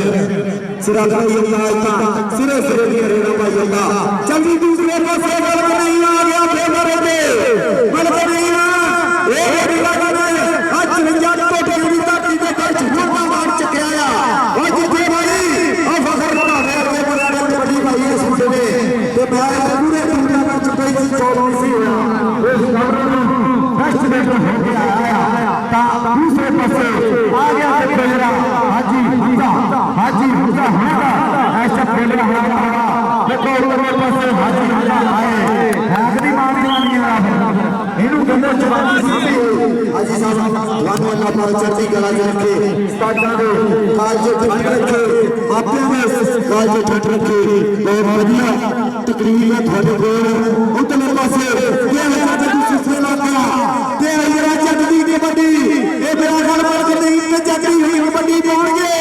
सिरा सिरे सिरे की रेना भाई अल्लाह चंगी दूसरे पासे नहीं आ गया फेवर दे बल्कि नहीं ए बड़ी बात है आज 53 तो टीवी तक की कोई झूठा मार चुका है आज जे भाई आ फखर बना रहे बड़े बड़ी भाई इस मुंडे ने ते मैं पूरे टूर्नामेंट च कोई 14 सी होया उस खबर फर्स्ट मैच हो गया आया ता दूसरे पासे आ गया खेलरा हाजी हमजा ऐसा खेल रहा है देखो ऊपर पासे हाजी हमजा आए हैगरी मारने वाली है इनु कहते जवानी साहब हाजी साहब वानो अल्लाह पर चढ़ती कला रखे स्टार्टा दे काल जो ठंड रखे आपे में काल जो ठंड रखे बहुत बढ़िया तकरीर में थोड़े कोल उतले पासे ये चाचा दूसरे से लगा ते ये चटनी के बड़ी ए मेरा घर पर कभी इतने चटनी हुई कबड्डी पहुंच गए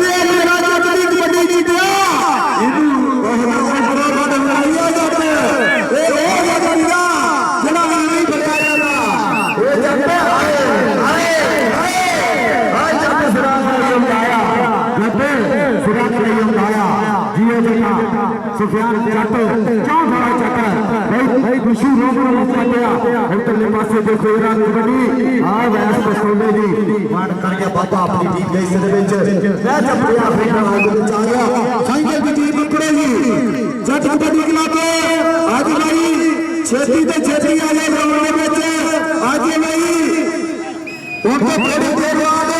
ते मेरा चटनी की बड़ी जीता इनु बहुत बड़ा लड़ाई जाते ए ओ बंदा जना नहीं बताया ना वो जब आए जब सिराज ने आया जब सिराज ने आया जियो जटा सुफियान जट क्यों बड़ा चक्कर भाई खुशी रोक गया उधरले पासे देखो इरान कबड्डी आ वैस पसोले जी मार कर गया बाबा अपनी टीम गई से विच मैं जब आखिरी राउंड में आ गया साइकिल की टीम पकड़ेगी जट कबड्डी क्लब आज भाई छेती ते छेती आ गए ग्राउंड में आज भाई उनको थोड़ी देर बाद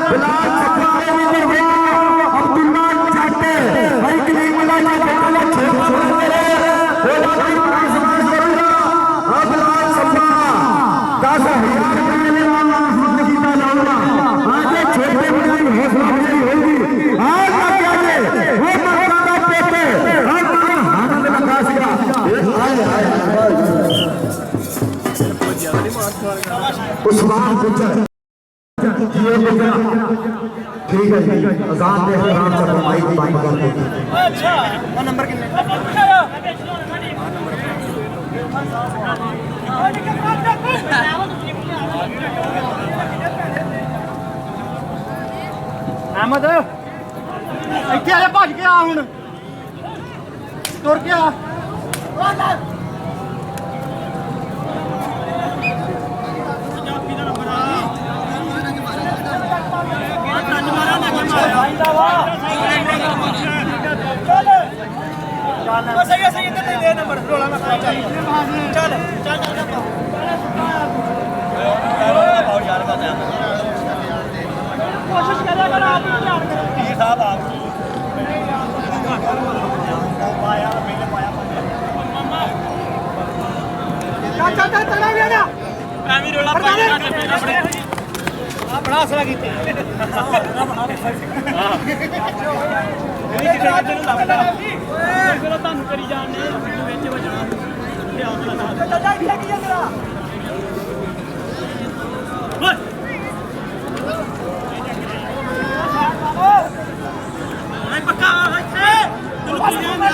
बिलाल सफारे में मिल गया अब्दुल्ला जट भाई कलीम अल्लाह का बाला छोड़ मेरे वो भाई समाज करूंगा अब बिलाल सफा 10,000 रुपए में आवाज किया जाऊंगा आज छोटे बड़ी हौसला अफजाई होगी आज का क्या है वो मक्का का पेटे अब आनंद लगा सिया हाय उस्मान गुजर ठीक है जी अजान दे हराम से फरमाई दी बात कर दे अच्छा वो नंबर कितने अहमद ਇੱਥੇ ਆ ਜਾ ਭੱਜ ਕੇ ਆ ਹੁਣ ਤੁਰ ਕੇ ਆ सही सही इधर दे नंबर रोला में चल चल चल बहुत यार बात है कोशिश करेगा ना आप यार ये साहब आप पाया मैंने पाया चल चल चला गया ना मैं भी रोला पाया आप बड़ा असला कीते ਚਲੋ ਤੁਹਾਨੂੰ ਕਰੀ ਜਾਣਦੇ ਵਿੱਚ ਵਜਣਾ ਚੱਲ ਜਾ ਇੱਥੇ ਕੀ ਜਰਾ ਓਏ ਪੱਕਾ ਇੱਥੇ ਤੂੰ ਕੀ ਜਾਂਦਾ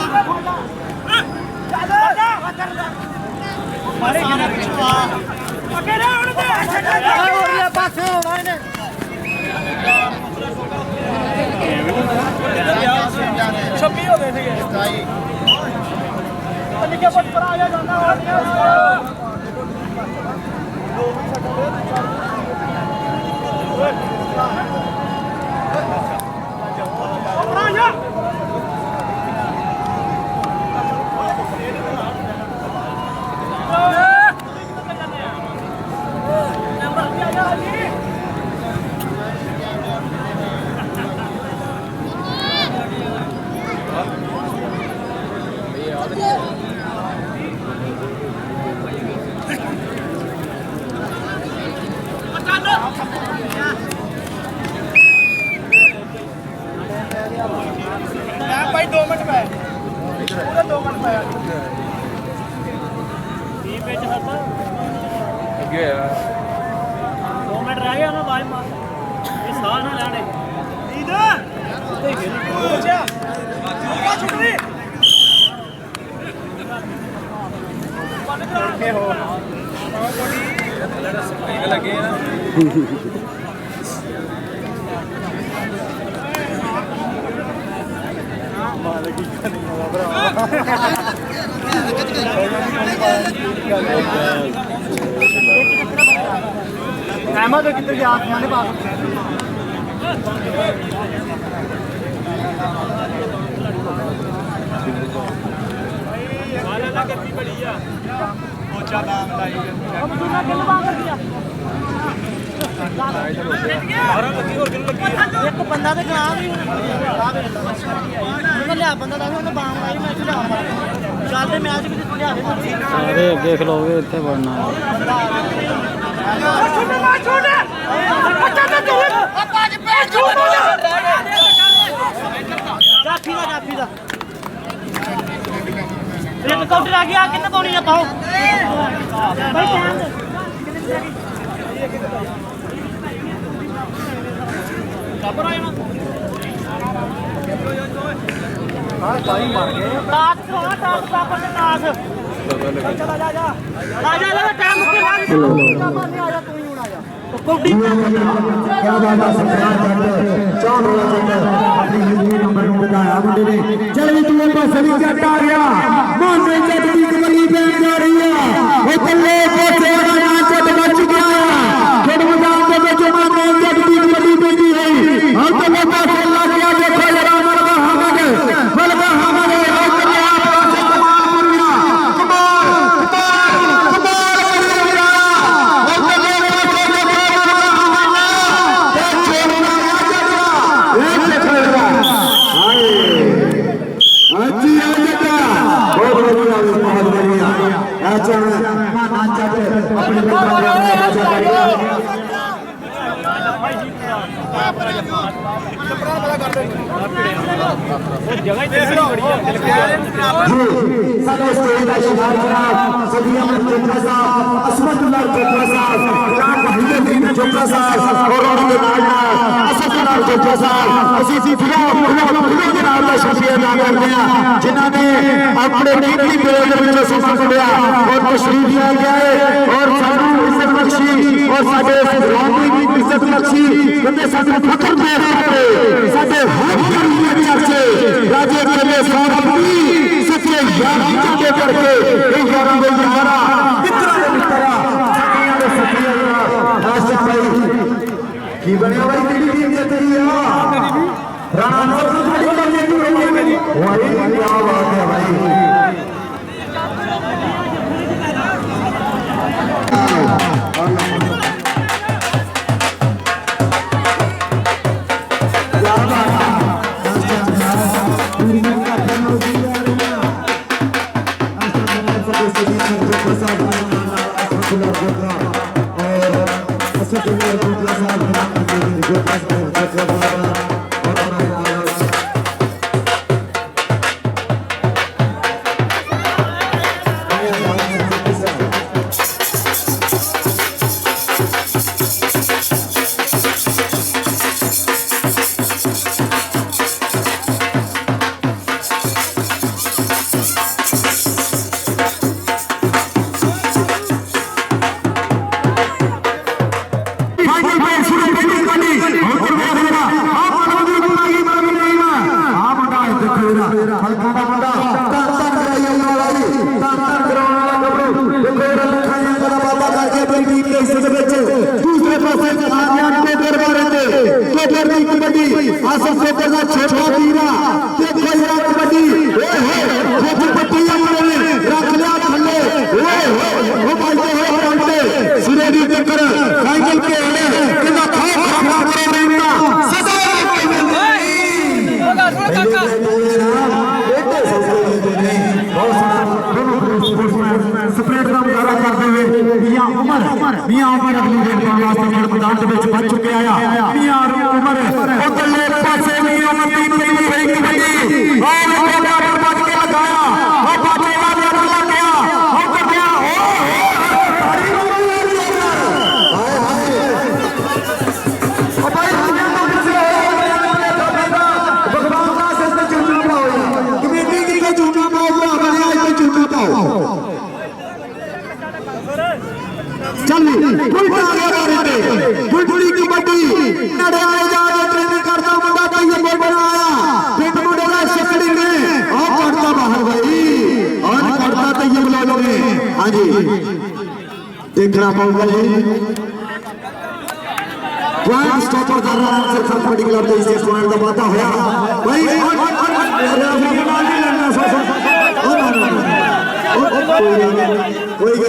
ਚੱਲ ਜਾ ਮਾਰੇ ਕਿਹਨਾਂ ਪਿੱਛੋਂ ਆ ਅੱਗੇ ਨਾ ਹੁਣ ਤੇ ਹੋਰਲੇ ਪਾਸੇ ਹੋਣਾ ਇਹਨੇ ਛੱਬੀ ਹੋ ਗਏ ਸੀਗੇ ਨਿੱਕੇ ਪੁੱਤ ਪਰ ਆ ਜਾ ਜਾਂਦਾ भाई 2 मिनट पे पूरा 2 मिनट पे टीम पे चलता अगे यार 2 मिनट रह गया ना भाई मां ये साह ना लेने इधर उते खेल बच्चा क्या छुट रही के हो बॉडी लगे ना अहमद किधर गया आसमान के पास एक बंदा तो खराब ही लिया बंदा था बाम लाई मैं चलते मैच भी लिया सारे अगे खलोगे इतने बढ़ना काउंटर आ गया कितने पानी ना पाओ क्या बात है सरकार चार होना चाहिए अपनी यूपी नंबर को बताया मुंडे ने चल भी तू पास सभी जट आ गया मान में जट की कमली बैठ जा रही है वो कल्ले को सेवा ना जट बच गया खेड़ मैदान में बच्चों में जट की कमली बैठी है हम तो वो पास अल्लाह क्या देखो जरा मलका हमद और कन्या अपने ਜਗ੍ਹਾ ਹੀ ਦੇਖਣੀ ਬੜੀ ਆ ਦਿਲ ਸਾਡੇ ਸਟੇਜ ਦਾ ਸ਼ਿਕਾਰ ਜਨਾਬ ਸਦੀਆਂ में चोपड़ा साहब असमतुल्लाह चोपड़ा साहब जनाब वहीदुद्दीन चोपड़ा साहब और उनके नाल असदुल्लाह चोपड़ा साहब ਅਸੀਂ फिरोज जनाब ਦਾ ਸ਼ੁਕਰੀਆ ਅਦਾ ਕਰਦੇ ਹਾਂ ਜਿਨ੍ਹਾਂ ਨੇ ਆਪਣੇ ਕੀਮਤੀ ਵੇਲੇ ਦੇ ਵਿੱਚੋਂ ਸਮਾਂ ਕੱਢਿਆ ਔਰ ਤਸ਼ਰੀਫ ਲੈ ਕੇ ਆਏ ਔਰ ਸਾਨੂੰ ਇੱਜ਼ਤ ਬਖਸ਼ੀ ਔਰ ਸਾਡੇ ਗਰਾਊਂਡ ਦੀ ਇੱਜ਼ਤ ਬਖਸ਼ੀ ਕਹਿੰਦੇ ਸਾਡੇ ਫਖਰ ਦੇ ਉੱਤੇ ਸਾਡੇ ਹਰ ਕਰੀਏ ਚਰਚੇ ਰਾਜੇ ਚੱਲੇ ਸੋਹਣੀ ਸੱਚੇ ਯਾਰ ਚੰਗੇ ਕਰਕੇ ਇਹ ਯਾਰਾਂ ਦੇ ਯਾਰਾ ਮਿੱਤਰਾਂ ਦੇ ਮਿੱਤਰਾ ਸੱਚਿਆਂ ਦੇ ਸੱਚੇ ਆਸ਼ਿਕ ਭਾਈ ਕੀ ਬਣਿਆ ਭਾਈ ਕਿਹੜੀ ਟੀਮ ਜਿੱਤਦੀ ਆ ਰਾਣਾ ਨੌਰ ਤੋਂ ਥੋੜੀ ਗੱਲ ਨਹੀਂ ਹੋਈ ਮੇਰੀ ਵਾਹੀ ਕੀ ਬਾਤ ਹੈ ਭਾਈ देखना पाऊंगा जी पॉइंट स्टॉपर कर रहा है सरकार कबड्डी क्लब के इस पॉइंट का वादा होया भाई कोई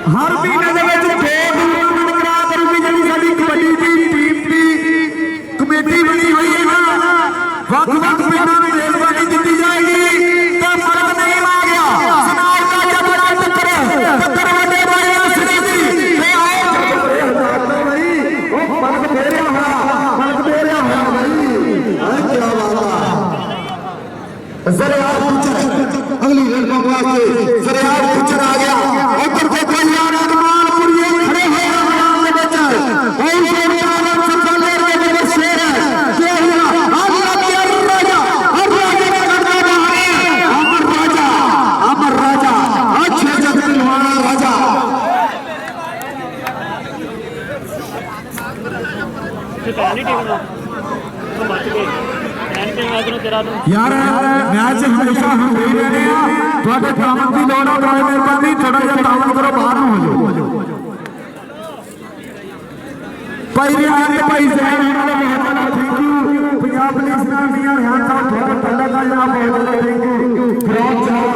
हर महीने करा करूंगी जी साड़ी कबड्डी की टीम की कमेटी बनी हुई है ना ਵੱਖ-ਵੱਖ ਪਿੰਡਾਂ ਨੂੰ ਰੇਲਵਾਈ ਦਿੱਤੀ ਜਾਏਗੀ ਤਾਂ ਫਰਕ ਨਹੀਂ ਆ ਗਿਆ ਸਨਾਲ ਦਾ ਜਬੜਾ ਟੱਕਰ ਵੱਡੇ ਬਾਈਆਂ ਸਿਰੇ ਦੀ ਤੇ ਆਓ ਭਾਈ ਉਹ ਫਰਕ ਦੇ ਰਿਹਾ ਹੋਇਆ ਭਾਈ ਹਾਂ ਕੀ ਬਾਤ ਆ ਜ਼ਰਿਆ अगली रेल वास्ते सरियार पिक्चर आ गया उधर देखो यार अरमानपुर ये खड़े हैं मैदान में बच्चा और शेर आलम सरदार के बड़े शेर है ये हुआ अल्लाह के राजा ने करना बाहर अमर राजा अच्छे जगलवाना राजा टैनी टेकना तो मत गए टैनी टेकना तो तेरा तो यार मैच हमेशा हम नहीं रहने हैं थोड़े तामन की लोड़ है बड़ी मेहरबानी थोड़ा जिहा तामन करो बाहर न हो जाओ भाई रियाज भाई जैन हमारा बहुत बड़ा थैंक यू पंजाब पुलिस नाम दिया रियाज साहब थोड़ा ठंडा का जनाब बहुत बड़ा थैंक यू फिरोज साहब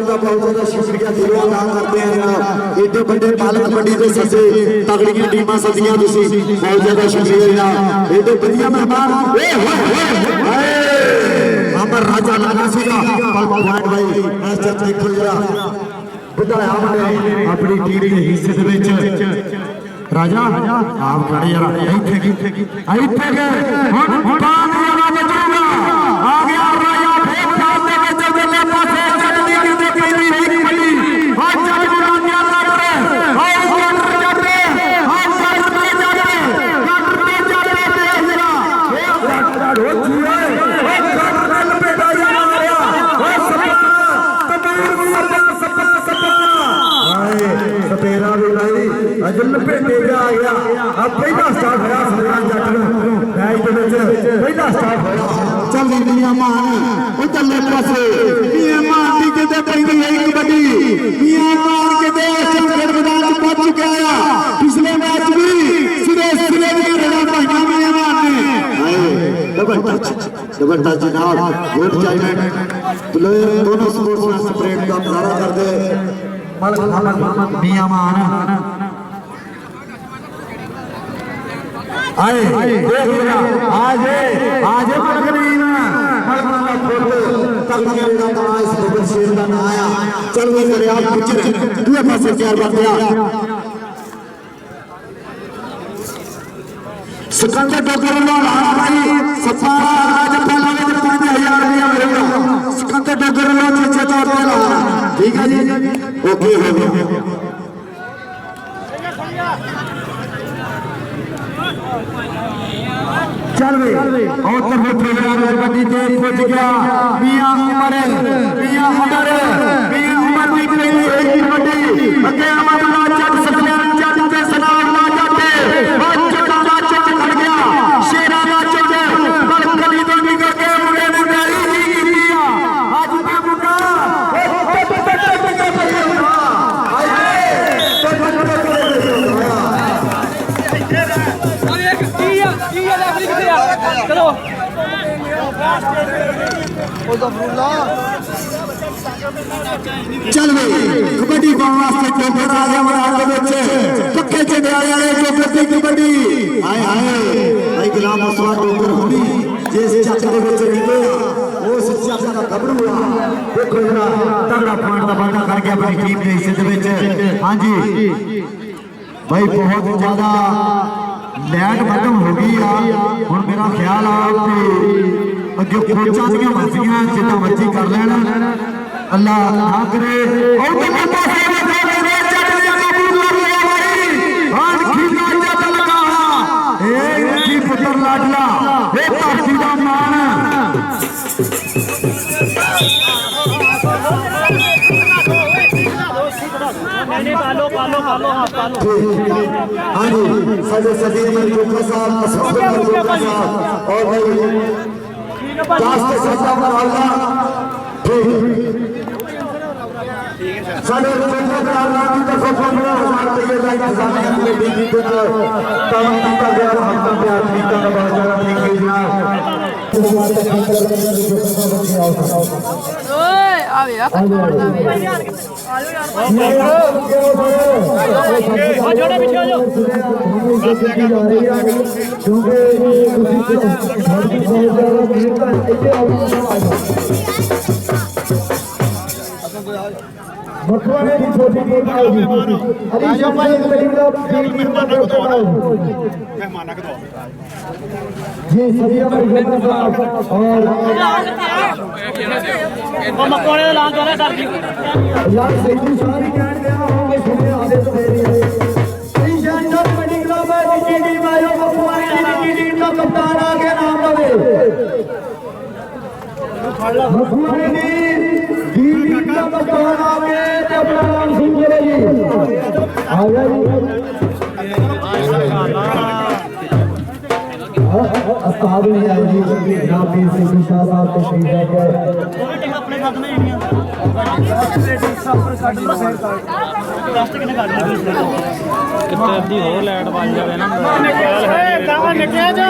का बहुत ज्यादा शुक्रिया दिल अदा करते हैं जनाब एडे बड़े पालक मंडी के ससे तगड़ियां टीमां सदियां तुसी बहुत ज्यादा शुक्रिया जनाब एडे बढ़िया मेहमान ओए होए अमर राजा लगा सीगा पॉइंट भाई मैच जब देखो जरा बधाया बने अपनी टीम के हिस्से दे विच राजा आप खड़े यार ਇੱਥੇ ਹੁਣ ਪਾਣੀ ਨਾ ਬਚੂਗਾ ਆ ਗਿਆ ਰਾਜਾ ਫੇਰ ਖਾਲ ਦੇ ਵਿੱਚ ਜੱਲੇ ਪਾਸੇ ਚੱਲਦੀ ਕਿਤੇ ਪੈਂਦੀ ਨਹੀਂ ਪਈ ਆ ਚੱਲ ਬੁਲਾ ਗਿਆ ਲੱਗੇ ਆ ਕੱਟ ਤੇ ਤੇਜ਼ ਜਰਾ ਇਹ ਕੱਟ ਰੋਚੀ ਓਏ ਉਹ ਕੱਟ ਨਾਲ ਬੇਟਾ ਜਾ ਮਾਰਿਆ ਉਹ ਸੱਪਾ ਤਬੀਰ ਹਾਏ ਸਪੇਰਾ ਵੀ ਨਹੀਂ ਅਜਲ ਭੇਟੇ ਜਾ ਆ ਗਿਆ ਆ ਪਹਿਲਾ ਸਟਾਰਟ ਹੋਇਆ ਸਰਦਾਰ ਜੱਟ ਨੂੰ ਮੈਚ ਦੇ ਵਿੱਚ ਪਹਿਲਾ ਸਟਾਰਟ ਹੋਇਆ ਚੱਲਦੀ ਮੀਆਂ ਮਾਨ ਉਧਰਲੇ ਪਾਸੇ ਮੀਆਂ ਮਾਨ ਦੀ ਕਿਤੇ ਪੈਂਦੀ ਹੈ ਕਬੱਡੀ ਮੀਆਂ ਮਾਨ ਕਿਤੇ ਚੰਗੜ ਮੈਦਾਨ ਚ ਪਹੁੰਚ ਚੁੱਕਿਆ ਆ ਪਿਛਲੇ ਮੈਚ ਵੀ ਸਿਰੇ ਦੀ ਰੜਾ ਭਾਈਆਂ ਮੀਆਂ ਮਾਨ ਨੇ ਹਾਏ डबल टच जनाब गुड टाइमिंग प्लेयर दोनों स्पोर्ट्समैन स्प्रेड का मुजाहरा करते मियां मान आए देख लिया आज मलकरीन मलमाला फोटो तकनीर का नाम इस डबल शेर का नाम आया चल वे करे आप पिक्चर दूसरे पासे तैयार कर दिया सिकंदर डोगर लाल भाई सफा आज पहला में 5000 दिया मिलेगा सिकंदर डोगर लाल अच्छे तौर पे ला ठीक है जी ओके हो गया चल भाई और तरफ प्रोग्राम कबड्डी तेज पहुंच गया मियां उमर की पहली एक कबड्डी अगे अमरनाथ जट सत्यान जट पे सलाम ना जाते शेरा का चक्कर बलकली तो निकल के मुंडे ने डाली जी किया आज पे मुंडा चलो चल भाई कबड्डी पाने वास्ते टोकर आ गया मैदान के विच पक्के चंडियाले वाले टोकर दी कबड्डी हाय हाय भाई गुलाम मुस्तफा टोकर होनी जिस जट दे विच निकले उस जट दा गबरू आ देखो जरा तगड़ा पॉइंट दा वादा कर गया अपनी टीम के हिस्से दे विच हां जी भाई बहुत ज्यादा लैट खत्म हो गई आ हुण मेरा ख्याल आ कि अगे कोचां दी मर्जियां जितना मर्जी कर लैण अल्लाह ना करे और तो पासे में जट ने कबूल कर लिया भाई आज खीना जट लगा ए की पुत्र लाडला ए धरती दा मान पालो हाँ जी साडे सदीर में डॉक्टर साहब डॉक्टर साहब और भाई कास्ट सजा मुकाबला साडे रुपये का नाम की तरफ 15,000 रुपये का इंतजाम है टीवी पे काम किया गया हम तो आदमी का बहुत ज्यादा थैंक यू जनाब छोटे पीछे आ जाओ मखवाने की छोटी टीम आएगी अली शर्मा एक टीम का मेहमान को दो जी सभी हमारे और वो मकोड़े लान दो ना डर की यार सही सारी कहने गया होंगे सुने आधे तो मेरी है अली शर्मा मीटिंग क्लब है की टीम आयो मखवाने की टीम का कप्तान आ गया नाम लगे मखवाने की टीम का कप्तान आ गया तो अपना नाम सुन करेगी आ गया अस्ताद नहीं आएगी जनाब पीर सिंह शाह साहब तशरीफ लेके अपने साथ में इंडिया प्लास्टिक ने काट लिया ਕਿਤੇ ਅੱਧੀ ਹੋਰ ਲਾਈਟ ਵੱਜ ਜਾਵੇ ਨਾ ਕਾਵਾ ਨਿਕਿਆ ਜੋ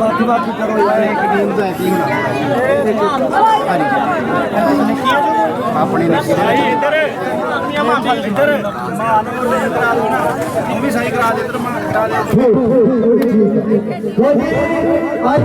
बाकी बाकी करो यार एक टीम तो ऐसी होना अपने इधर इधर मान करा दो ना तुम भी सही करा दे इधर मान करा दे आज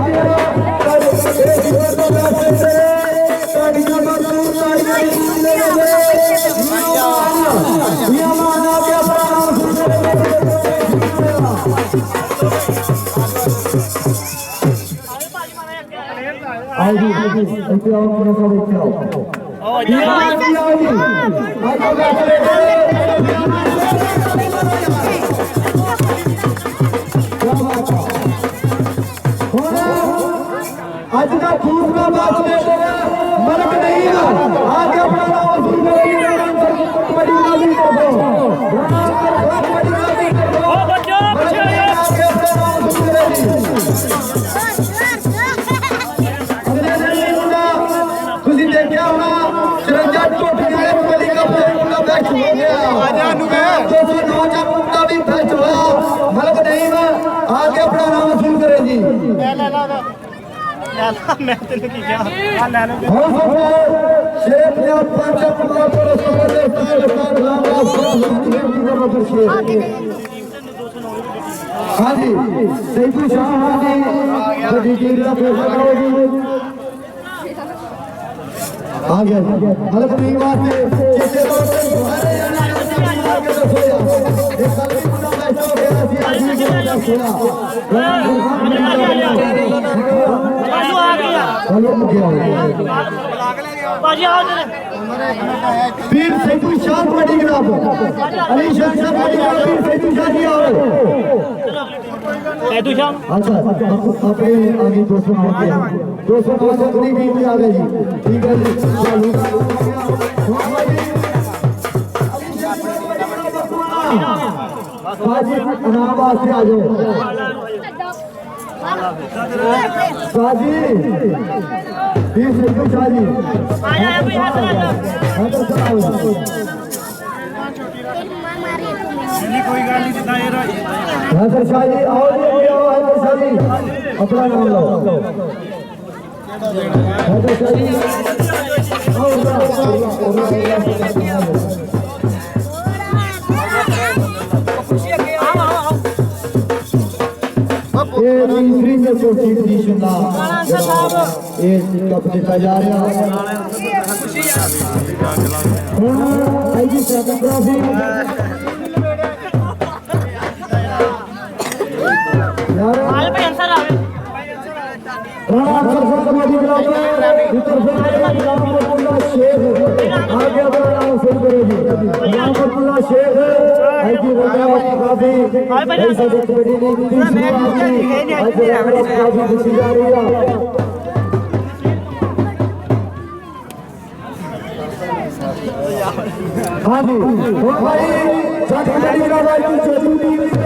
आज का खूब का बात मर्द नहीं है आगे अपना नाम वसूल करेगी बड़ी गाली को ओ बच्चों पीछे ਤੁਸੀਂ ਦੇਖਿਆ ਹੋਣਾ 54 ਟੁੱਟ ਗਏ ਬੜੀ ਕੱਪ ਦਾ ਮੈਚ ਹੋ ਗਿਆ ਆਜਾ ਨੂੰ ਮੈਂ 209 ਦਾ ਵੀ ਮੈਚ ਹੋਇਆ ਮਲਕ ਨਹੀਂ ਮੈਂ ਆਗੇ ਆਪਣਾ ਨਾਮ ਵਸੂਲ ਕਰੇਗੀ ਲੈ ਮੈਂ ਤੈਨੂੰ ਕੀ ਕਿਹਾ ਆ ਲੈ ਲੈ ਹੁਣ ਸ਼ੇਖ ਨੇ ਪੰਜ ਪੂਰਾ ਪਰ ਸੋਲੇ हाँ जी सैफू शाह जी बड़ी टीम का फैसला करोगी आ गया मलक नहीं वास्ते किसे पीर सैफू शाह बड़ी ग्राफ अली शाह बड़ी ग्राफ पीर सैफू शाह जी आओ अच्छा अपने आगे 209 अपनी टीम में आ गई जी ठीक है जी नाम वास्ते आ जाओ शाहजी पीर सैफू शाह जी कोई गल नहीं जितना ये हैदर शाह जी आओ जी हैदर शाह जी अपना नाम लो हैदर शाह जी ये तीसरी में चौथी पोजीशन का ये कप दिता जा रहा है हुण आईजी सेकंड ट्रॉफी आज पे आंसर आवे कमेटी क्लब शेख आगे अपना नाम शुरू करेगी रामपुल्ला शेख आईजी काफी ऐसा कमेटी ने काफी खुशी जा रही है हाँ जी भाई कमेटी क्लब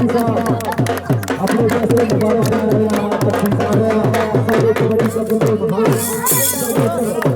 पट्टी साहब अपने फैसले मुबारक कर रहे हैं। पट्टी साहब